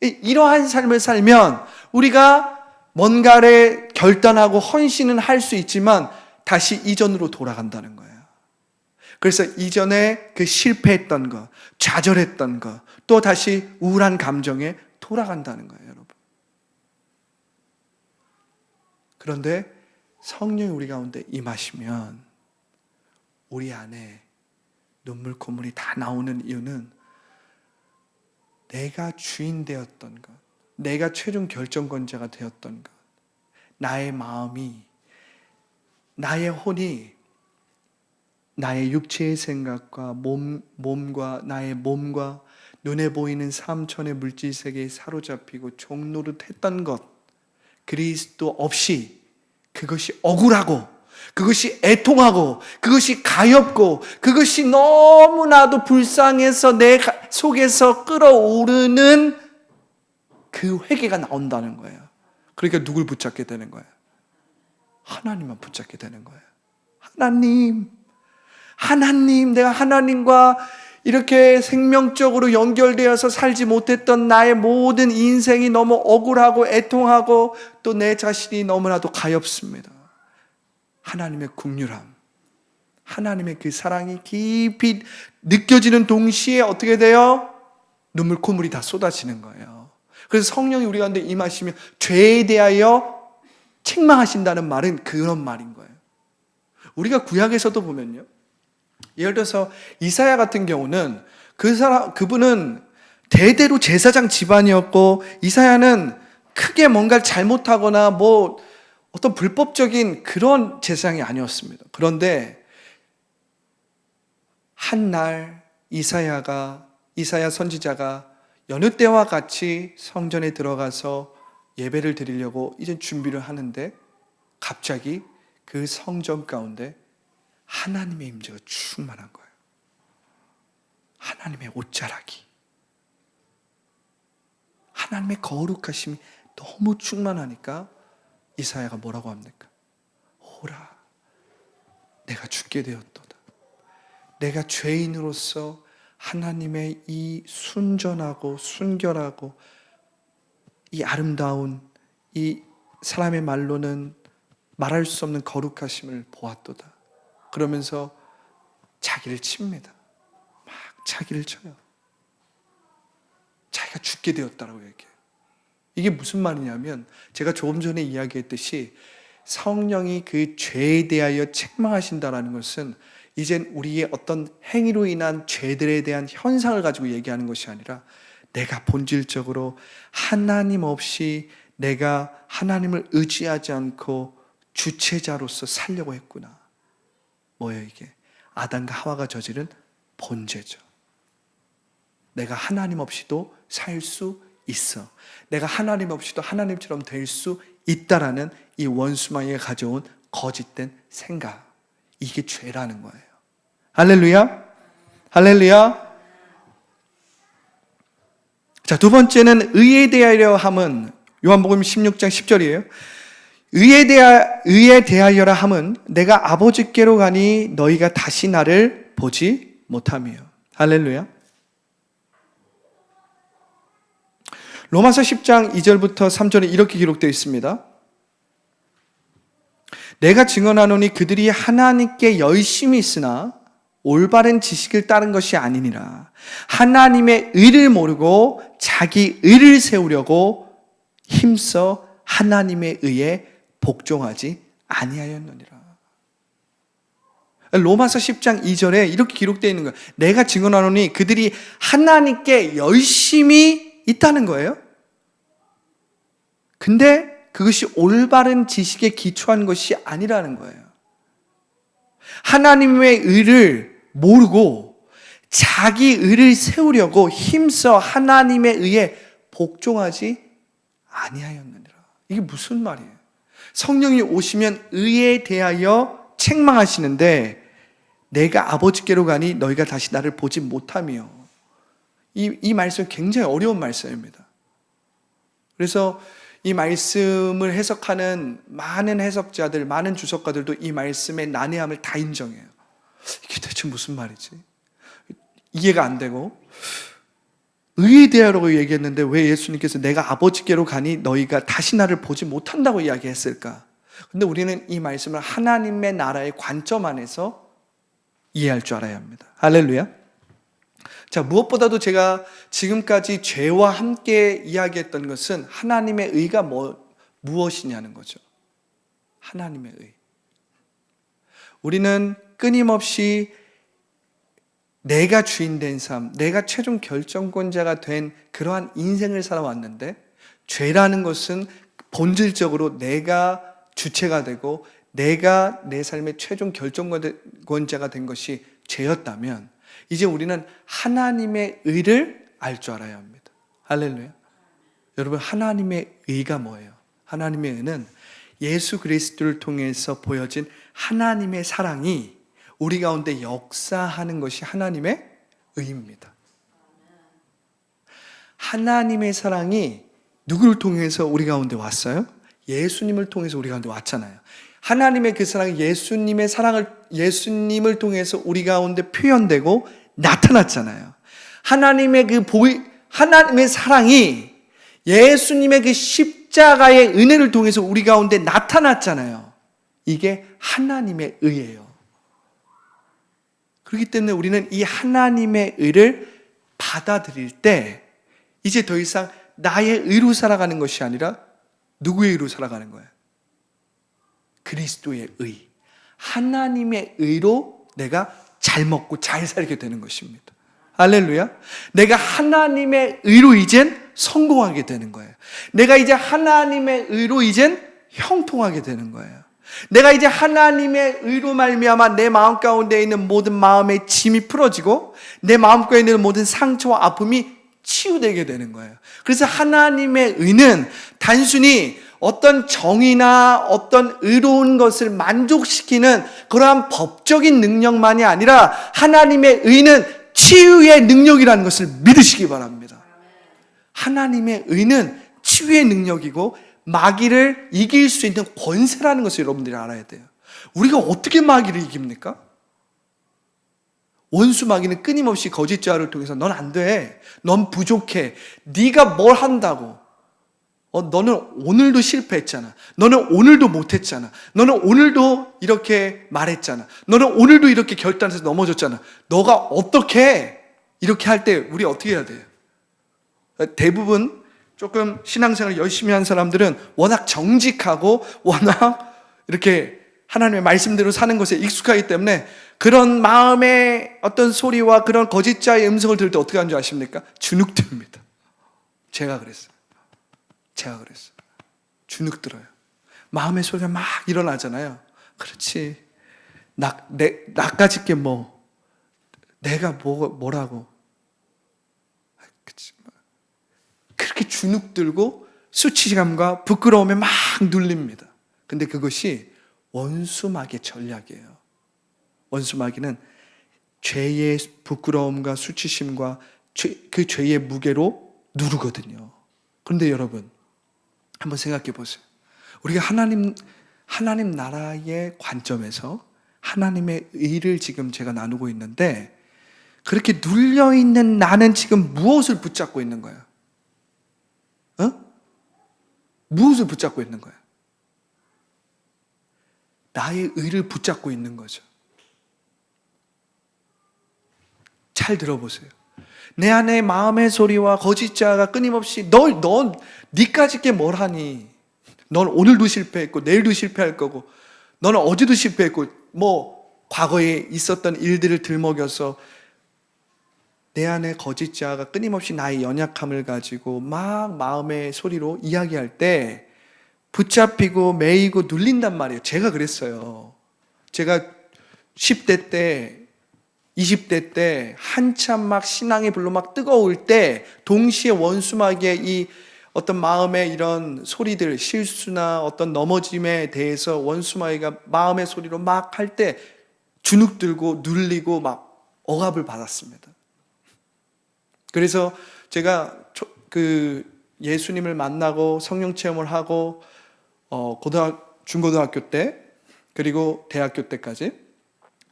이러한 삶을 살면 우리가 뭔가를 결단하고 헌신은 할 수 있지만 다시 이전으로 돌아간다는 거예요. 그래서 이전에 그 실패했던 거, 좌절했던 거, 또 다시 우울한 감정에 돌아간다는 거예요, 여러분. 그런데 성령이 우리 가운데 임하시면 우리 안에 눈물 콧물이 다 나오는 이유는 내가 주인 되었던 것, 내가 최종 결정권자가 되었던 것, 나의 마음이, 나의 혼이 나의 육체의 생각과 몸과 나의 몸과 눈에 보이는 삼천의 물질 세계에 사로잡히고 종노릇했던 것, 그리스도 없이 그것이 억울하고 그것이 애통하고 그것이 가엾고 그것이 너무나도 불쌍해서 내 속에서 끓어오르는 그 회개가 나온다는 거예요. 그러니까 누굴 붙잡게 되는 거예요? 하나님만 붙잡게 되는 거예요. 하나님, 내가 하나님과 이렇게 생명적으로 연결되어서 살지 못했던 나의 모든 인생이 너무 억울하고 애통하고 또 내 자신이 너무나도 가엾습니다. 하나님의 긍휼함, 하나님의 그 사랑이 깊이 느껴지는 동시에 어떻게 돼요? 눈물 콧물이 다 쏟아지는 거예요. 그래서 성령이 우리 가운데 임하시면 죄에 대하여 책망하신다는 말은 그런 말인 거예요. 우리가 구약에서도 보면요, 예를 들어서 이사야 같은 경우는 그분은 대대로 제사장 집안이었고, 이사야는 크게 뭔가를 잘못하거나 뭐 어떤 불법적인 그런 제사장이 아니었습니다. 그런데 한날 이사야 선지자가 여느 때와 같이 성전에 들어가서 예배를 드리려고 이제 준비를 하는데 갑자기 그 성전 가운데 하나님의 임재가 충만한 거예요. 하나님의 옷자락이, 하나님의 거룩하심이 너무 충만하니까 이사야가 뭐라고 합니까? 오라, 내가 죽게 되었도다. 내가 죄인으로서 하나님의 이 순전하고 순결하고 이 아름다운, 이 사람의 말로는 말할 수 없는 거룩하심을 보았도다. 그러면서 자기를 칩니다. 막 자기를 쳐요. 자기가 죽게 되었다라고 얘기해요. 이게 무슨 말이냐면 제가 조금 전에 이야기했듯이 성령이 그 죄에 대하여 책망하신다라는 것은 이젠 우리의 어떤 행위로 인한 죄들에 대한 현상을 가지고 얘기하는 것이 아니라 내가 본질적으로 하나님 없이 내가 하나님을 의지하지 않고 주체자로서 살려고 했구나. 뭐예요 이게? 아담과 하와가 저지른 본죄죠. 내가 하나님 없이도 살 수 있어. 내가 하나님 없이도 하나님처럼 될 수 있다라는 이 원수마귀가 가져온 거짓된 생각. 이게 죄라는 거예요. 할렐루야. 할렐루야. 자, 두 번째는 의에 대하여 함은 요한복음 16장 10절이에요. 의에 대하여라 함은 내가 아버지께로 가니 너희가 다시 나를 보지 못하며. 할렐루야. 로마서 10장 2절부터 3절에 이렇게 기록되어 있습니다. 내가 증언하노니 그들이 하나님께 열심히 있으나 올바른 지식을 따른 것이 아니니라. 하나님의 의를 모르고 자기 의를 세우려고 힘써 하나님의 의에 복종하지 아니하였느니라. 로마서 10장 2절에 이렇게 기록되어 있는 거예요. 내가 증언하노니 그들이 하나님께 열심히 있다는 거예요. 근데 그것이 올바른 지식에 기초한 것이 아니라는 거예요. 하나님의 의를 모르고 자기 의를 세우려고 힘써 하나님의 의에 복종하지 아니하였느니라. 이게 무슨 말이에요? 성령이 오시면 의에 대하여 책망하시는데 내가 아버지께로 가니 너희가 다시 나를 보지 못하며. 이 말씀은 굉장히 어려운 말씀입니다. 그래서 이 말씀을 해석하는 많은 해석자들, 많은 주석가들도 이 말씀의 난해함을 다 인정해요. 이게 대체 무슨 말이지? 이해가 안 되고 의에 대하라고 얘기했는데 왜 예수님께서 내가 아버지께로 가니 너희가 다시 나를 보지 못한다고 이야기했을까? 근데 우리는 이 말씀을 하나님의 나라의 관점 안에서 이해할 줄 알아야 합니다. 할렐루야. 자, 무엇보다도 제가 지금까지 죄와 함께 이야기했던 것은 하나님의 의가 무엇이냐는 거죠. 하나님의 의. 우리는 끊임없이 내가 주인 된 삶, 내가 최종 결정권자가 된 그러한 인생을 살아왔는데 죄라는 것은 본질적으로 내가 주체가 되고 내가 내 삶의 최종 결정권자가 된 것이 죄였다면 이제 우리는 하나님의 의를 알 줄 알아야 합니다. 할렐루야. 여러분, 하나님의 의가 뭐예요? 하나님의 의는 예수 그리스도를 통해서 보여진 하나님의 사랑이 우리 가운데 역사하는 것이 하나님의 의입니다. 하나님의 사랑이 누구를 통해서 우리 가운데 왔어요? 예수님을 통해서 우리 가운데 왔잖아요. 하나님의 그 사랑이 예수님을 통해서 우리 가운데 표현되고 나타났잖아요. 하나님의 사랑이 예수님의 그 십자가의 은혜를 통해서 우리 가운데 나타났잖아요. 이게 하나님의 의예요. 그렇기 때문에 우리는 이 하나님의 의를 받아들일 때 이제 더 이상 나의 의로 살아가는 것이 아니라 누구의 의로 살아가는 거예요? 그리스도의 의. 하나님의 의로 내가 잘 먹고 잘 살게 되는 것입니다. 할렐루야. 내가 하나님의 의로 이젠 성공하게 되는 거예요. 내가 이제 하나님의 의로 이젠 형통하게 되는 거예요. 내가 이제 하나님의 의로 말미암아 내 마음 가운데 있는 모든 마음의 짐이 풀어지고 내 마음 가운데 있는 모든 상처와 아픔이 치유되게 되는 거예요. 그래서 하나님의 의는 단순히 어떤 정의나 어떤 의로운 것을 만족시키는 그러한 법적인 능력만이 아니라 하나님의 의는 치유의 능력이라는 것을 믿으시기 바랍니다. 하나님의 의는 치유의 능력이고 마귀를 이길 수 있는 권세라는 것을 여러분들이 알아야 돼요. 우리가 어떻게 마귀를 이깁니까? 원수 마귀는 끊임없이 거짓 자를 통해서 넌 안 돼, 넌 부족해, 네가 뭘 한다고, 너는 오늘도 실패했잖아. 너는 오늘도 못했잖아. 너는 오늘도 이렇게 말했잖아. 너는 오늘도 이렇게 결단해서 넘어졌잖아. 너가 어떻게 이렇게 할 때 우리 어떻게 해야 돼요? 대부분 조금 신앙생활 열심히 한 사람들은 워낙 정직하고 워낙 이렇게 하나님의 말씀대로 사는 것에 익숙하기 때문에 그런 마음의 어떤 소리와 그런 거짓자의 음성을 들을 때 어떻게 하는 줄 아십니까? 주눅듭니다. 제가 그랬어요. 주눅들어요. 마음의 소리가 막 일어나잖아요. 그렇지. 나까짓 게 뭐, 내가 뭐라고. 그치. 그렇게 주눅들고 수치감과 부끄러움에 막 눌립니다. 근데 그것이 원수마귀의 전략이에요. 원수마귀는 죄의 부끄러움과 수치심과 그 죄의 무게로 누르거든요. 그런데 여러분, 한번 생각해 보세요. 우리가 하나님 나라의 관점에서 하나님의 의를 지금 제가 나누고 있는데 그렇게 눌려있는 나는 지금 무엇을 붙잡고 있는 거야? 무엇을 붙잡고 있는 거야? 나의 의를 붙잡고 있는 거죠. 잘 들어보세요. 내 안에 마음의 소리와 거짓자가 끊임없이 넌 니까짓 게 뭘 하니? 넌 오늘도 실패했고 내일도 실패할 거고 너는 어제도 실패했고 뭐 과거에 있었던 일들을 들먹여서 내 안에 거짓자가 끊임없이 나의 연약함을 가지고 막 마음의 소리로 이야기할 때 붙잡히고 매이고 눌린단 말이에요. 제가 그랬어요. 제가 10대 때 20대 때 한참 막 신앙의 불로 막 뜨거울 때 동시에 원수마귀의 이 어떤 마음의 이런 소리들, 실수나 어떤 넘어짐에 대해서 원수마귀가 마음의 소리로 막 할 때 주눅들고 눌리고 막 억압을 받았습니다. 그래서 제가 예수님을 만나고 성령 체험을 하고 중고등학교 때 그리고 대학교 때까지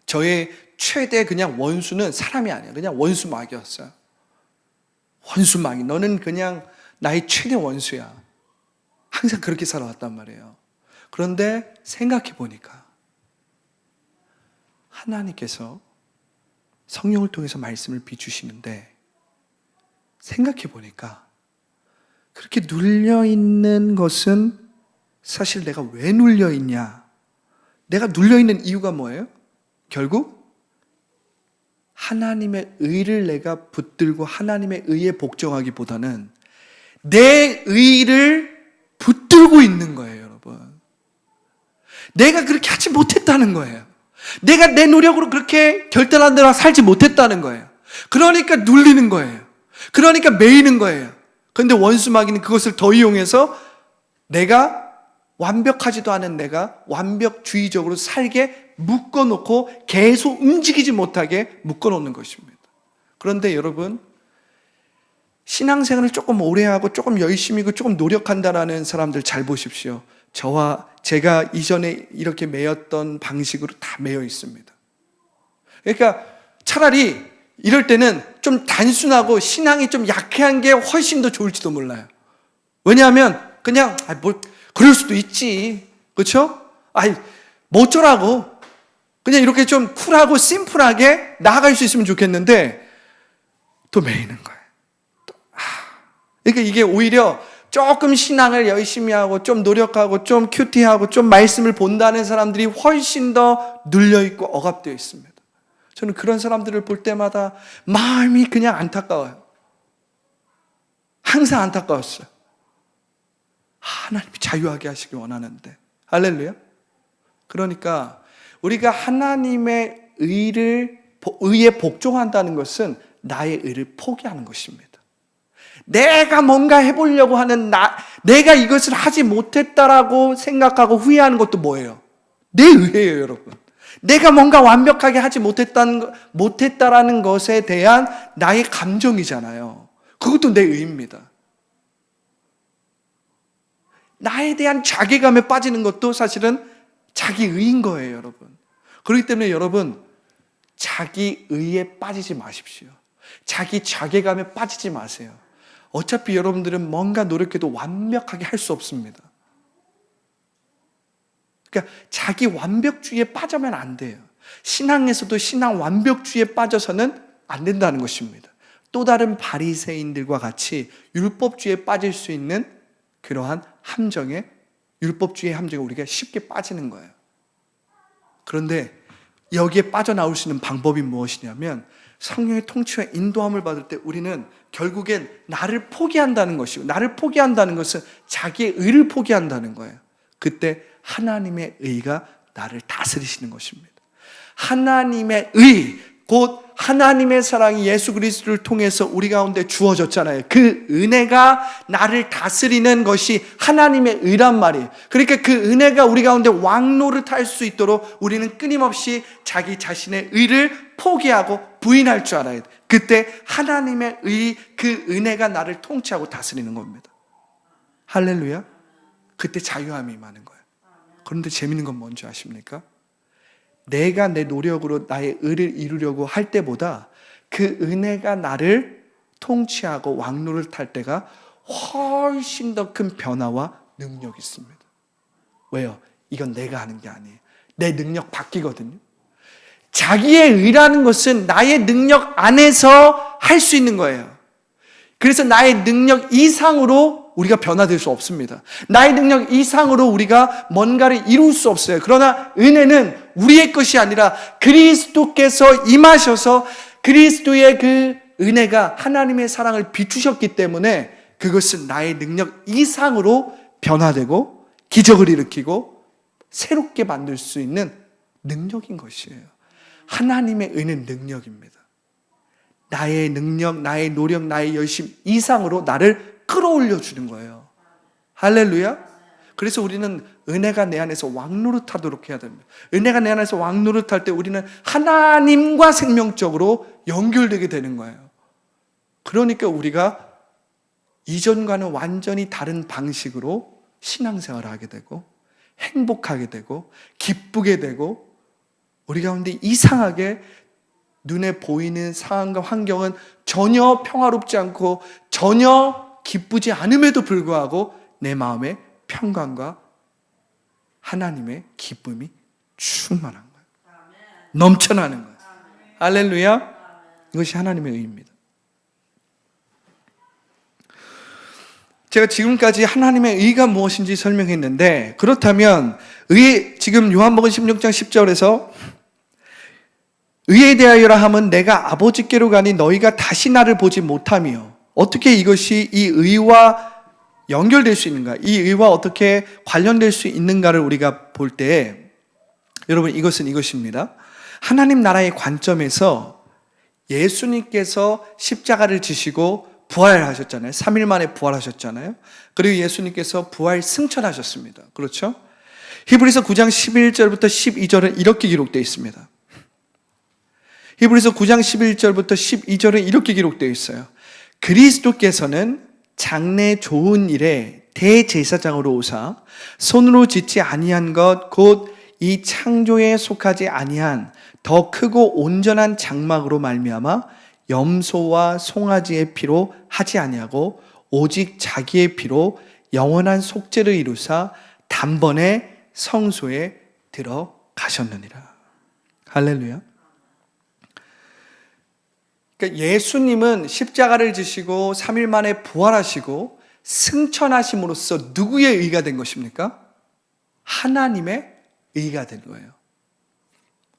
저의 최대 그냥 원수는 사람이 아니야. 그냥 원수마귀였어요. 원수마귀. 너는 그냥 나의 최대 원수야. 항상 그렇게 살아왔단 말이에요. 그런데 생각해 보니까 하나님께서 성령을 통해서 말씀을 비추시는데 생각해 보니까 그렇게 눌려있는 것은 사실 내가 왜 눌려있냐? 내가 눌려있는 이유가 뭐예요? 결국 하나님의 의를 내가 붙들고 하나님의 의에 복종하기보다는 내 의를 붙들고 있는 거예요, 여러분. 내가 그렇게 하지 못했다는 거예요. 내가 내 노력으로 그렇게 결단한 대로 살지 못했다는 거예요. 그러니까 눌리는 거예요. 그러니까 매이는 거예요. 그런데 원수마귀는 그것을 더 이용해서 내가 완벽하지도 않은 내가 완벽주의적으로 살게 묶어놓고 계속 움직이지 못하게 묶어놓는 것입니다. 그런데 여러분, 신앙생활을 조금 오래 하고 조금 열심히 하고 조금 노력한다라는 사람들 잘 보십시오. 저와 제가 이전에 이렇게 매였던 방식으로 다 매여 있습니다. 그러니까 차라리 이럴 때는 좀 단순하고 신앙이 좀 약한 게 훨씬 더 좋을지도 몰라요. 왜냐하면 그냥 그럴 수도 있지, 그렇죠? 뭐 어쩌라고 그냥 이렇게 좀 쿨하고 심플하게 나아갈 수 있으면 좋겠는데 또 매이는 거예요. 그러니까 이게 오히려 조금 신앙을 열심히 하고 좀 노력하고 좀 큐티하고 좀 말씀을 본다는 사람들이 훨씬 더 눌려있고 억압되어 있습니다. 저는 그런 사람들을 볼 때마다 마음이 그냥 안타까워요. 항상 안타까웠어요. 하나님이 자유하게 하시길 원하는데. 할렐루야. 그러니까 우리가 하나님의 의에 복종한다는 것은 나의 의를 포기하는 것입니다. 내가 뭔가 해보려고 하는 내가 이것을 하지 못했다라고 생각하고 후회하는 것도 뭐예요? 내 의예요, 여러분. 내가 뭔가 완벽하게 하지 못했다라는 것에 대한 나의 감정이잖아요. 그것도 내 의입니다. 나에 대한 자괴감에 빠지는 것도 사실은 자기 의인 거예요, 여러분. 그렇기 때문에 여러분, 자기 의에 빠지지 마십시오. 자기 자괴감에 빠지지 마세요. 어차피 여러분들은 뭔가 노력해도 완벽하게 할 수 없습니다. 그러니까 자기 완벽주의에 빠지면 안 돼요. 신앙에서도 신앙 완벽주의에 빠져서는 안 된다는 것입니다. 또 다른 바리새인들과 같이 율법주의에 빠질 수 있는 그러한 율법주의의 함정에 우리가 쉽게 빠지는 거예요. 그런데 여기에 빠져나올 수 있는 방법이 무엇이냐면 성령의 통치와 인도함을 받을 때 우리는 결국엔 나를 포기한다는 것이고, 나를 포기한다는 것은 자기의 의를 포기한다는 거예요. 그때 하나님의 의가 나를 다스리시는 것입니다. 하나님의 의, 곧 하나님의 사랑이 예수 그리스도를 통해서 우리 가운데 주어졌잖아요. 그 은혜가 나를 다스리는 것이 하나님의 의란 말이에요. 그러니까 그 은혜가 우리 가운데 왕노릇 할 수 있도록 우리는 끊임없이 자기 자신의 의를 포기하고 부인할 줄 알아야 돼요. 그때 하나님의 의, 그 은혜가 나를 통치하고 다스리는 겁니다. 할렐루야. 그때 자유함이 임하는 거예요. 그런데 재밌는 건 뭔지 아십니까? 내가 내 노력으로 나의 의를 이루려고 할 때보다 그 은혜가 나를 통치하고 왕노릇 할 때가 훨씬 더 큰 변화와 능력이 있습니다. 왜요? 이건 내가 하는 게 아니에요. 내 능력 바뀌거든요. 자기의 의라는 것은 나의 능력 안에서 할 수 있는 거예요. 그래서 나의 능력 이상으로 우리가 변화될 수 없습니다. 나의 능력 이상으로 우리가 뭔가를 이룰 수 없어요. 그러나 은혜는 우리의 것이 아니라 그리스도께서 임하셔서 그리스도의 그 은혜가 하나님의 사랑을 비추셨기 때문에 그것은 나의 능력 이상으로 변화되고 기적을 일으키고 새롭게 만들 수 있는 능력인 것이에요. 하나님의 은혜는 능력입니다. 나의 능력, 나의 노력, 나의 열심 이상으로 나를 끌어올려 주는 거예요. 할렐루야. 그래서 우리는 은혜가 내 안에서 왕노릇하도록 해야 됩니다. 은혜가 내 안에서 왕노릇할 때 우리는 하나님과 생명적으로 연결되게 되는 거예요. 그러니까 우리가 이전과는 완전히 다른 방식으로 신앙생활을 하게 되고 행복하게 되고 기쁘게 되고 우리 가운데 이상하게 눈에 보이는 상황과 환경은 전혀 평화롭지 않고 전혀 기쁘지 않음에도 불구하고 내 마음에 평강과 하나님의 기쁨이 충만한 거예요. 넘쳐나는 거예요. 할렐루야. 이것이 하나님의 의입니다. 제가 지금까지 하나님의 의가 무엇인지 설명했는데, 그렇다면 지금 요한복음 16장 10절에서 의에 대하여라 함은 내가 아버지께로 가니 너희가 다시 나를 보지 못하며, 어떻게 이것이 이 의와 연결될 수 있는가, 이 의와 어떻게 관련될 수 있는가를 우리가 볼 때, 여러분 이것은 이것입니다. 하나님 나라의 관점에서 예수님께서 십자가를 지시고 부활하셨잖아요. 3일 만에 부활하셨잖아요. 그리고 예수님께서 부활 승천하셨습니다. 그렇죠? 히브리서 9장 11절부터 12절은 이렇게 기록되어 있습니다. 히브리서 9장 11절부터 12절은 이렇게 기록되어 있어요. 그리스도께서는 장래 좋은 일에 대제사장으로 오사 손으로 짓지 아니한 것 곧 이 창조에 속하지 아니한 더 크고 온전한 장막으로 말미암아 염소와 송아지의 피로 하지 아니하고 오직 자기의 피로 영원한 속죄를 이루사 단번에 성소에 들어가셨느니라. 할렐루야. 그러니까 예수님은 십자가를 지시고 3일 만에 부활하시고 승천하심으로써 누구의 의가 된 것입니까? 하나님의 의가 된 거예요.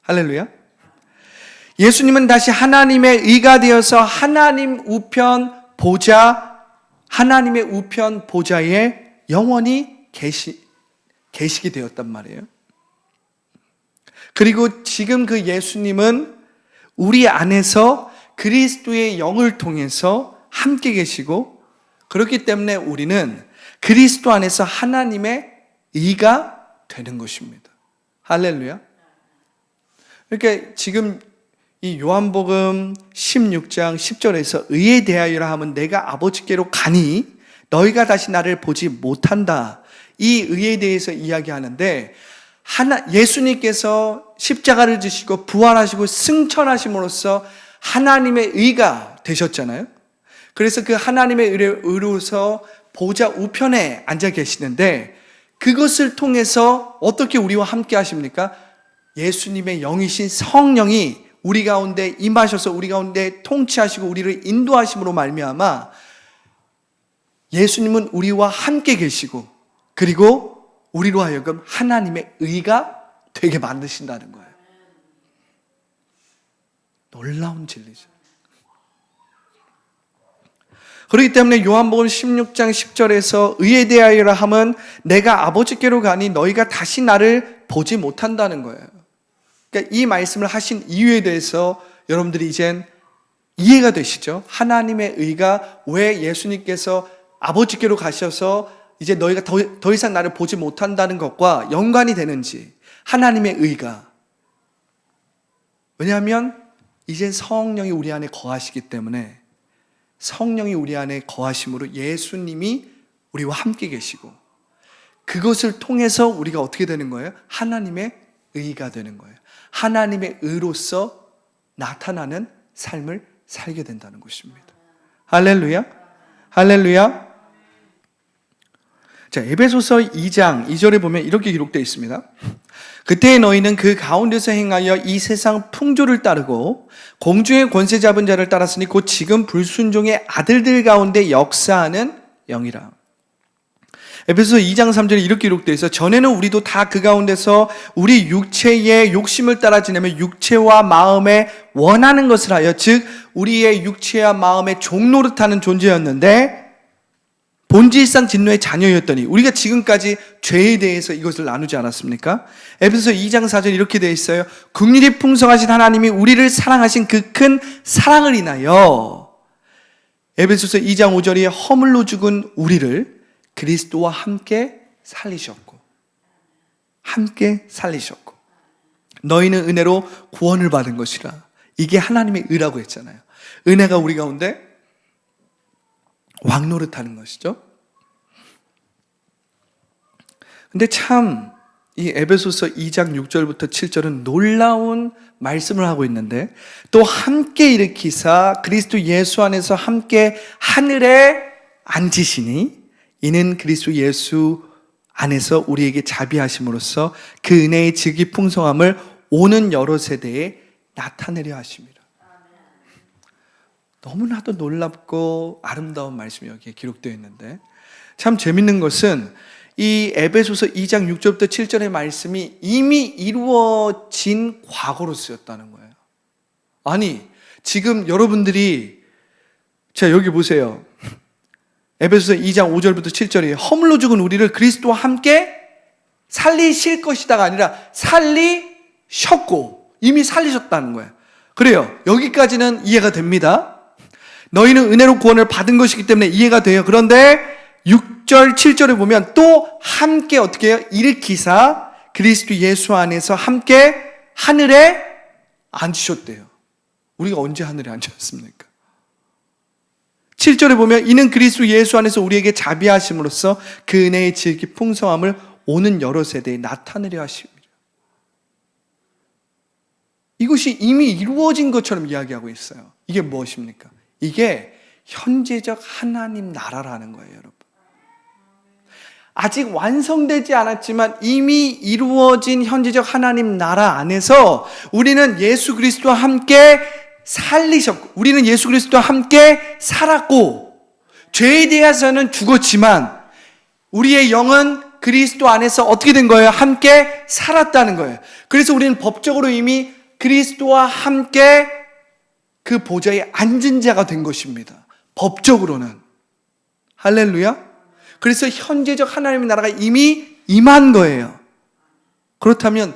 할렐루야. 예수님은 다시 하나님의 의가 되어서 하나님의 우편 보좌에 영원히 계시게 되었단 말이에요. 그리고 지금 그 예수님은 우리 안에서 그리스도의 영을 통해서 함께 계시고, 그렇기 때문에 우리는 그리스도 안에서 하나님의 의가 되는 것입니다. 할렐루야. 그러니까 지금 이 요한복음 16장 10절에서 의에 대하여라 하면 내가 아버지께로 가니 너희가 다시 나를 보지 못한다. 이 의에 대해서 이야기하는데, 예수님께서 십자가를 지시고 부활하시고 승천하심으로써 하나님의 의가 되셨잖아요. 그래서 그 하나님의 의로서 보좌 우편에 앉아 계시는데 그것을 통해서 어떻게 우리와 함께 하십니까? 예수님의 영이신 성령이 우리 가운데 임하셔서 우리 가운데 통치하시고 우리를 인도하심으로 말미암아 예수님은 우리와 함께 계시고 그리고 우리로 하여금 하나님의 의가 되게 만드신다는 거예요. 놀라운 진리죠. 그렇기 때문에 요한복음 16장 10절에서 의에 대하여라 함은 내가 아버지께로 가니 너희가 다시 나를 보지 못한다는 거예요. 그러니까 이 말씀을 하신 이유에 대해서 여러분들이 이젠 이해가 되시죠? 하나님의 의가 왜 예수님께서 아버지께로 가셔서 이제 너희가 더 이상 나를 보지 못한다는 것과 연관이 되는지, 하나님의 의가. 왜냐하면 이제 성령이 우리 안에 거하시기 때문에 성령이 우리 안에 거하심으로 예수님이 우리와 함께 계시고 그것을 통해서 우리가 어떻게 되는 거예요? 하나님의 의가 되는 거예요. 하나님의 의로서 나타나는 삶을 살게 된다는 것입니다. 할렐루야. 할렐루야. 자, 에베소서 2장 2절에 보면 이렇게 기록되어 있습니다. 그때 너희는 그 가운데서 행하여 이 세상 풍조를 따르고 공중의 권세 잡은 자를 따랐으니 곧 지금 불순종의 아들들 가운데 역사하는 영이라. 에베소서 2장 3절에 이렇게 기록되어 있어 전에는 우리도 다 그 가운데서 우리 육체의 욕심을 따라 지내며 육체와 마음에 원하는 것을 하여 즉 우리의 육체와 마음의 종노릇하는 존재였는데 본질상 진노의 자녀였더니 우리가 지금까지 죄에 대해서 이것을 나누지 않았습니까? 에베소서 2장 4절 이렇게 되어 있어요. 긍휼이 풍성하신 하나님이 우리를 사랑하신 그 큰 사랑을 인하여 에베소서 2장 5절에 허물로 죽은 우리를 그리스도와 함께 살리셨고 너희는 은혜로 구원을 받은 것이라. 이게 하나님의 의라고 했잖아요. 은혜가 우리 가운데 왕노릇하는 것이죠. 근데 참 이 에베소서 2장 6절부터 7절은 놀라운 말씀을 하고 있는데 또 함께 일으키사 그리스도 예수 안에서 함께 하늘에 앉으시니 이는 그리스도 예수 안에서 우리에게 자비하심으로써 그 은혜의 지극히 풍성함을 오는 여러 세대에 나타내려 하십니다. 너무나도 놀랍고 아름다운 말씀이 여기에 기록되어 있는데 참 재밌는 것은 이 에베소서 2장 6절부터 7절의 말씀이 이미 이루어진 과거로 쓰였다는 거예요. 아니 지금 여러분들이 자 여기 보세요. 에베소서 2장 5절부터 7절에 허물로 죽은 우리를 그리스도와 함께 살리실 것이다가 아니라 살리셨고 이미 살리셨다는 거예요. 그래요. 여기까지는 이해가 됩니다. 너희는 은혜로 구원을 받은 것이기 때문에 이해가 돼요. 그런데 6절, 7절에 보면 또 함께 어떻게 해요? 일으키사 그리스도 예수 안에서 함께 하늘에 앉으셨대요. 우리가 언제 하늘에 앉았습니까? 7절에 보면 이는 그리스도 예수 안에서 우리에게 자비하심으로써 그 은혜의 지극히 풍성함을 오는 여러 세대에 나타내려 하십니다. 이것이 이미 이루어진 것처럼 이야기하고 있어요. 이게 무엇입니까? 이게 현재적 하나님 나라라는 거예요, 여러분. 아직 완성되지 않았지만 이미 이루어진 현재적 하나님 나라 안에서 우리는 예수 그리스도와 함께 살리셨고, 우리는 예수 그리스도와 함께 살았고, 죄에 대해서는 죽었지만 우리의 영은 그리스도 안에서 어떻게 된 거예요? 함께 살았다는 거예요. 그래서 우리는 법적으로 이미 그리스도와 함께 그 보좌에 앉은 자가 된 것입니다. 법적으로는. 할렐루야. 그래서 현재적 하나님의 나라가 이미 임한 거예요. 그렇다면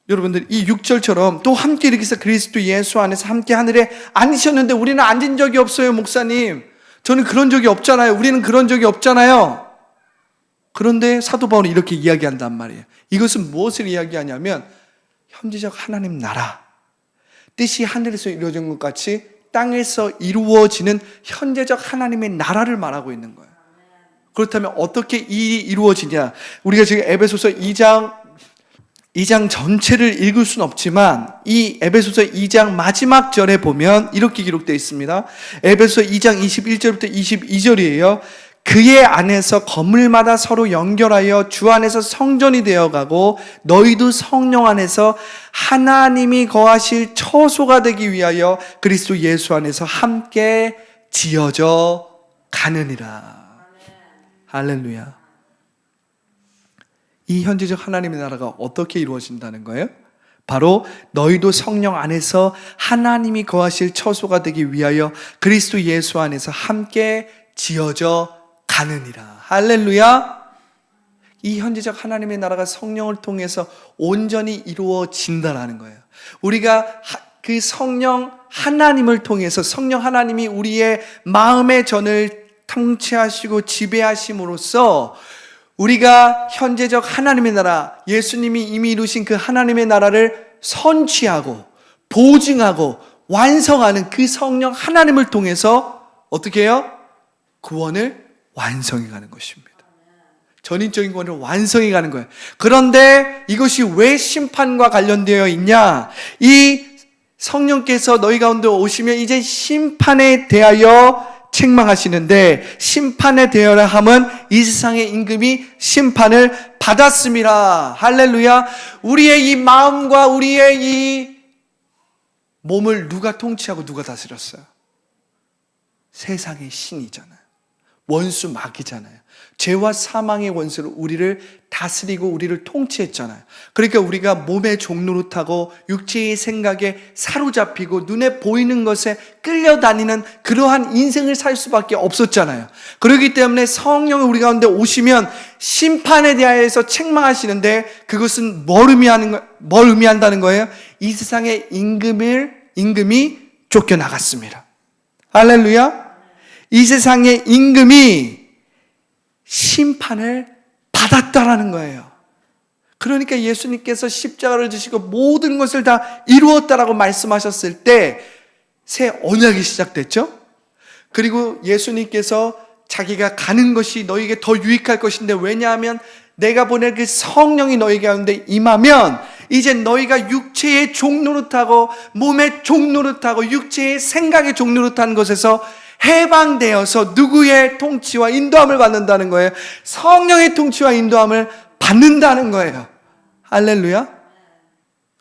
여러분들 이 6절처럼 또 함께 일으키사 그리스도 예수 안에서 함께 하늘에 앉으셨는데 우리는 앉은 적이 없어요, 목사님. 저는 그런 적이 없잖아요. 우리는 그런 적이 없잖아요. 그런데 사도 바울은 이렇게 이야기한단 말이에요. 이것은 무엇을 이야기하냐면 현재적 하나님 나라, 뜻이 하늘에서 이루어진 것 같이 땅에서 이루어지는 현재적 하나님의 나라를 말하고 있는 거예요. 그렇다면 어떻게 이 일이 이루어지냐? 우리가 지금 에베소서 2장 2장 전체를 읽을 수는 없지만 이 에베소서 2장 마지막 절에 보면 이렇게 기록되어 있습니다. 에베소서 2장 21절부터 22절이에요. 그의 안에서 건물마다 서로 연결하여 주 안에서 성전이 되어가고 너희도 성령 안에서 하나님이 거하실 처소가 되기 위하여 그리스도 예수 안에서 함께 지어져 가느니라. 할렐루야. 이 현재적 하나님의 나라가 어떻게 이루어진다는 거예요? 바로 너희도 성령 안에서 하나님이 거하실 처소가 되기 위하여 그리스도 예수 안에서 함께 지어져 가느니라. 할렐루야. 이 현재적 하나님의 나라가 성령을 통해서 온전히 이루어진다라는 거예요. 우리가 그 성령 하나님을 통해서 성령 하나님이 우리의 마음의 전을 통치하시고 지배하심으로써 우리가 현재적 하나님의 나라, 예수님이 이미 이루신 그 하나님의 나라를 선취하고 보증하고 완성하는 그 성령 하나님을 통해서 어떻게 해요? 구원을 완성해 가는 것입니다. 전인적인 구원을 완성해 가는 거예요. 그런데 이것이 왜 심판과 관련되어 있냐? 이 성령께서 너희 가운데 오시면 이제 심판에 대하여 책망하시는데, 심판에 대하여 함은 이 세상의 임금이 심판을 받았습니다. 할렐루야. 우리의 이 마음과 우리의 이 몸을 누가 통치하고 누가 다스렸어요? 세상의 신이잖아요. 원수 마귀잖아요. 죄와 사망의 원수로 우리를 다스리고 우리를 통치했잖아요. 그러니까 우리가 몸의 종노릇하고 육체의 생각에 사로잡히고 눈에 보이는 것에 끌려다니는 그러한 인생을 살 수밖에 없었잖아요. 그렇기 때문에 성령이 우리 가운데 오시면 심판에 대하여서 책망하시는데, 그것은 뭘 의미한다는 거예요? 이 세상의 임금이 쫓겨나갔습니다. 할렐루야. 이 세상의 임금이 심판을 받았다라는 거예요. 그러니까 예수님께서 십자가를 지시고 모든 것을 다 이루었다라고 말씀하셨을 때 새 언약이 시작됐죠. 그리고 예수님께서 자기가 가는 것이 너에게 더 유익할 것인데, 왜냐하면 내가 보낼 그 성령이 너희 가운데 임하면 이제 너희가 육체의 종노릇하고 몸의 종노릇하고 육체의 생각의 종노릇하는 것에서 해방되어서 누구의 통치와 인도함을 받는다는 거예요? 성령의 통치와 인도함을 받는다는 거예요. 할렐루야.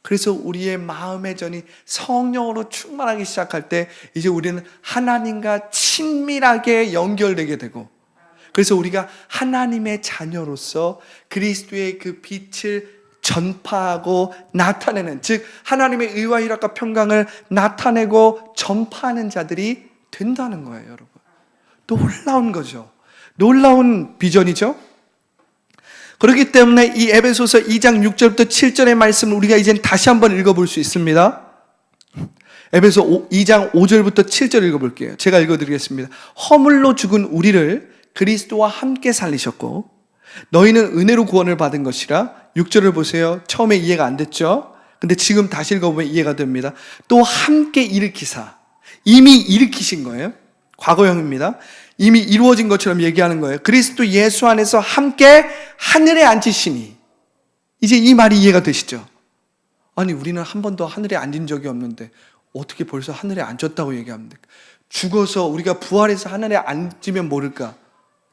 그래서 우리의 마음의 전이 성령으로 충만하기 시작할 때 이제 우리는 하나님과 친밀하게 연결되게 되고, 그래서 우리가 하나님의 자녀로서 그리스도의 그 빛을 전파하고 나타내는, 즉 하나님의 의와 희락과 평강을 나타내고 전파하는 자들이 된다는 거예요, 여러분. 놀라운 거죠. 놀라운 비전이죠. 그렇기 때문에 이 에베소서 2장 6절부터 7절의 말씀을 우리가 이제 다시 한번 읽어볼 수 있습니다. 에베소 2장 5절부터 7절 읽어볼게요. 제가 읽어드리겠습니다. 허물로 죽은 우리를 그리스도와 함께 살리셨고 너희는 은혜로 구원을 받은 것이라. 6절을 보세요. 처음에 이해가 안 됐죠? 근데 지금 다시 읽어보면 이해가 됩니다. 또 함께 일으키사. 이미 일으키신 거예요. 과거형입니다. 이미 이루어진 것처럼 얘기하는 거예요. 그리스도 예수 안에서 함께 하늘에 앉으시니. 이제 이 말이 이해가 되시죠? 아니, 우리는 한 번도 하늘에 앉은 적이 없는데 어떻게 벌써 하늘에 앉았다고 얘기합니까? 죽어서 우리가 부활해서 하늘에 앉으면 모를까?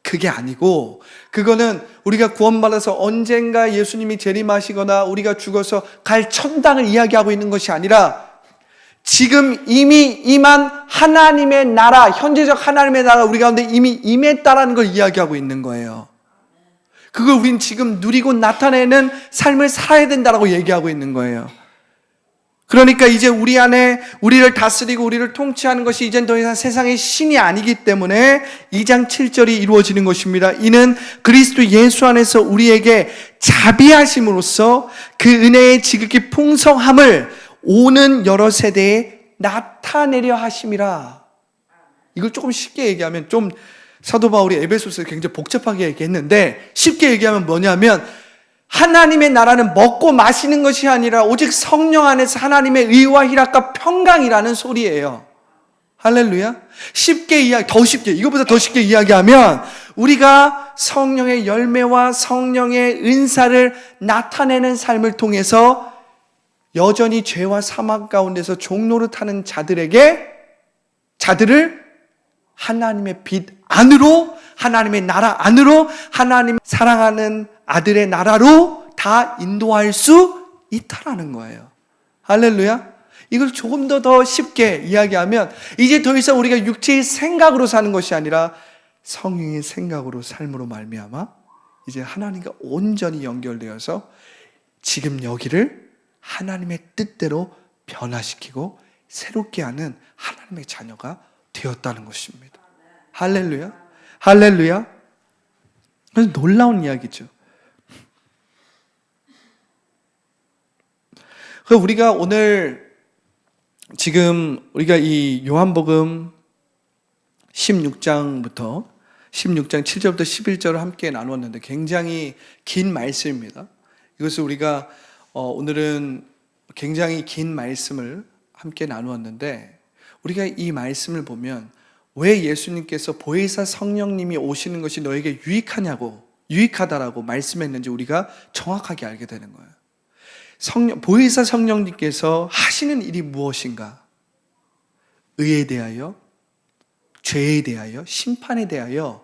그게 아니고, 그거는 우리가 구원받아서 언젠가 예수님이 재림하시거나 우리가 죽어서 갈 천당을 이야기하고 있는 것이 아니라 지금 이미 임한 하나님의 나라, 현재적 하나님의 나라 우리 가운데 이미 임했다라는 걸 이야기하고 있는 거예요. 그걸 우린 지금 누리고 나타내는 삶을 살아야 된다라고 얘기하고 있는 거예요. 그러니까 이제 우리 안에 우리를 다스리고 우리를 통치하는 것이 이젠 더 이상 세상의 신이 아니기 때문에 2장 7절이 이루어지는 것입니다. 이는 그리스도 예수 안에서 우리에게 자비하심으로써 그 은혜의 지극히 풍성함을 오는 여러 세대에 나타내려 하심이라. 이걸 조금 쉽게 얘기하면, 좀 사도 바울이 에베소서에 굉장히 복잡하게 얘기했는데 쉽게 얘기하면 뭐냐면, 하나님의 나라는 먹고 마시는 것이 아니라 오직 성령 안에서 하나님의 의와 희락과 평강이라는 소리예요. 할렐루야. 쉽게 더 쉽게, 이거보다 더 쉽게 이야기하면 우리가 성령의 열매와 성령의 은사를 나타내는 삶을 통해서 여전히 죄와 사망 가운데서 종노릇하는 자들을 하나님의 빛 안으로, 하나님의 나라 안으로, 하나님 사랑하는 아들의 나라로 다 인도할 수 있다라는 거예요. 할렐루야. 이걸 조금 더 쉽게 이야기하면 이제 더 이상 우리가 육체의 생각으로 사는 것이 아니라 성령의 생각으로 삶으로 말미암아 이제 하나님과 온전히 연결되어서 지금 여기를 하나님의 뜻대로 변화시키고 새롭게 하는 하나님의 자녀가 되었다는 것입니다. 할렐루야. 할렐루야. 그래서 놀라운 이야기죠. 우리가 오늘 지금 우리가 이 요한복음 16장 7절부터 11절을 함께 나누었는데 굉장히 긴 말씀입니다. 이것을 우리가 오늘은 굉장히 긴 말씀을 함께 나누었는데 우리가 이 말씀을 보면 왜 예수님께서 보혜사 성령님이 오시는 것이 너에게 유익하다라고 말씀했는지 우리가 정확하게 알게 되는 거예요. 보혜사 성령님께서 하시는 일이 무엇인가? 의에 대하여, 죄에 대하여, 심판에 대하여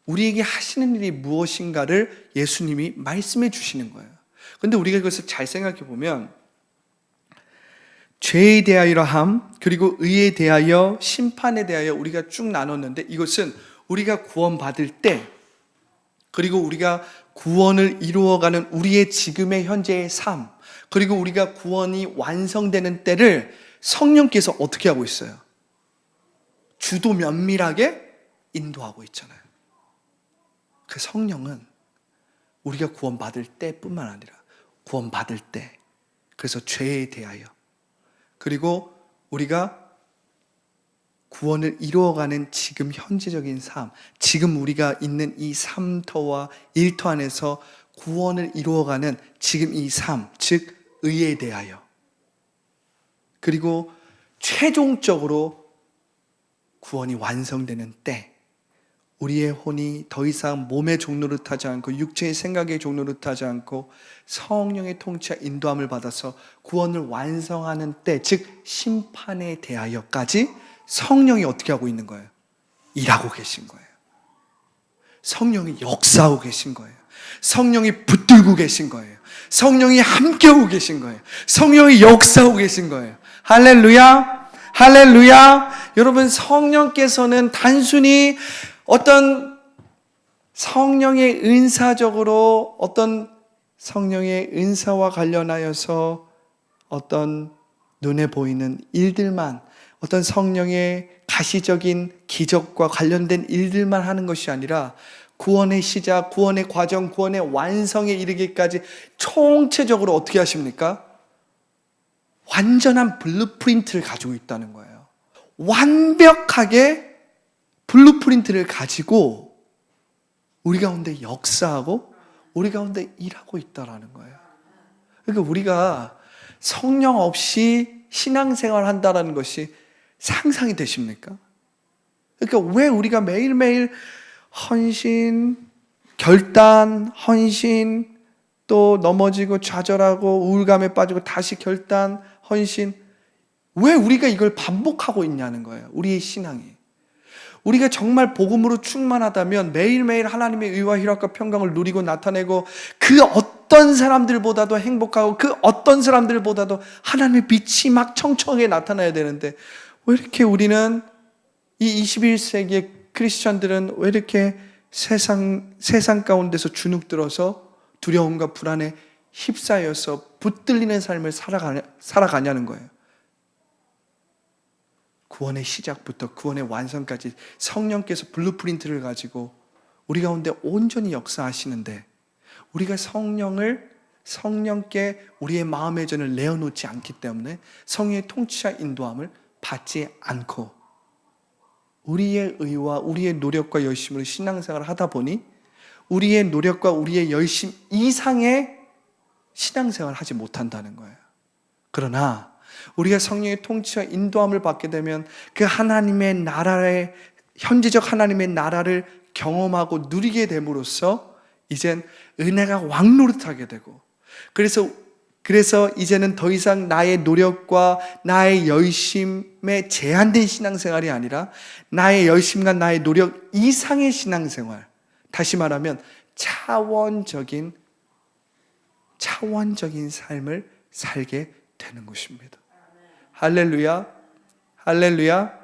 우리에게 하시는 일이 무엇인가를 예수님이 말씀해 주시는 거예요. 그런데 우리가 이것을 잘 생각해 보면 죄에 대하여라 함, 그리고 의에 대하여, 심판에 대하여 우리가 쭉 나눴는데 이것은 우리가 구원받을 때, 그리고 우리가 구원을 이루어가는 우리의 지금의 현재의 삶, 그리고 우리가 구원이 완성되는 때를 성령께서 어떻게 하고 있어요? 주도 면밀하게 인도하고 있잖아요. 그 성령은 우리가 구원받을 때뿐만 아니라 구원받을 때, 그래서 죄에 대하여, 그리고 우리가 구원을 이루어가는 지금 현재적인 삶, 지금 우리가 있는 이 3터와 1터 안에서 구원을 이루어가는 지금 이 삶, 즉 의에 대하여, 그리고 최종적으로 구원이 완성되는 때 우리의 혼이 더 이상 몸의 종노릇하지 않고 육체의 생각의 종노릇하지 않고 성령의 통치와 인도함을 받아서 구원을 완성하는 때, 즉 심판에 대하여까지 성령이 어떻게 하고 있는 거예요? 일하고 계신 거예요. 성령이 역사하고 계신 거예요. 성령이 붙들고 계신 거예요. 성령이 함께하고 계신 거예요. 성령이 역사하고 계신 거예요. 할렐루야. 할렐루야. 여러분, 성령께서는 단순히 어떤 성령의 은사적으로 어떤 성령의 은사와 관련하여서 어떤 눈에 보이는 일들만, 어떤 성령의 가시적인 기적과 관련된 일들만 하는 것이 아니라 구원의 시작, 구원의 과정, 구원의 완성에 이르기까지 총체적으로 어떻게 하십니까? 완전한 블루프린트를 가지고 있다는 거예요. 완벽하게 블루프린트를 가지고 우리 가운데 역사하고 우리 가운데 일하고 있다는 거예요. 그러니까 우리가 성령 없이 신앙생활 한다는 것이 상상이 되십니까? 그러니까 왜 우리가 매일매일 헌신, 결단, 헌신, 또 넘어지고 좌절하고 우울감에 빠지고 다시 결단, 헌신, 왜 우리가 이걸 반복하고 있냐는 거예요. 우리의 신앙이. 우리가 정말 복음으로 충만하다면 매일매일 하나님의 의와 희락과 평강을 누리고 나타내고 그 어떤 사람들보다도 행복하고 그 어떤 사람들보다도 하나님의 빛이 막 청청하게 나타나야 되는데 왜 이렇게 우리는 이 21세기의 크리스천들은 왜 이렇게 세상 가운데서 주눅들어서 두려움과 불안에 휩싸여서 붙들리는 삶을 살아가냐는 거예요. 구원의 시작부터 구원의 완성까지 성령께서 블루프린트를 가지고 우리 가운데 온전히 역사하시는데 우리가 성령께 우리의 마음의 전을 내어놓지 않기 때문에 성령의 통치와 인도함을 받지 않고 우리의 의와 우리의 노력과 열심으로 신앙생활을 하다 보니 우리의 노력과 우리의 열심 이상의 신앙생활을 하지 못한다는 거예요. 그러나 우리가 성령의 통치와 인도함을 받게 되면 그 하나님의 나라의 현재적 하나님의 나라를 경험하고 누리게 됨으로써 이젠 은혜가 왕노릇하게 되고, 그래서 이제는 더 이상 나의 노력과 나의 열심에 제한된 신앙생활이 아니라 나의 열심과 나의 노력 이상의 신앙생활, 다시 말하면 차원적인 삶을 살게 되는 것입니다. 할렐루야, 할렐루야.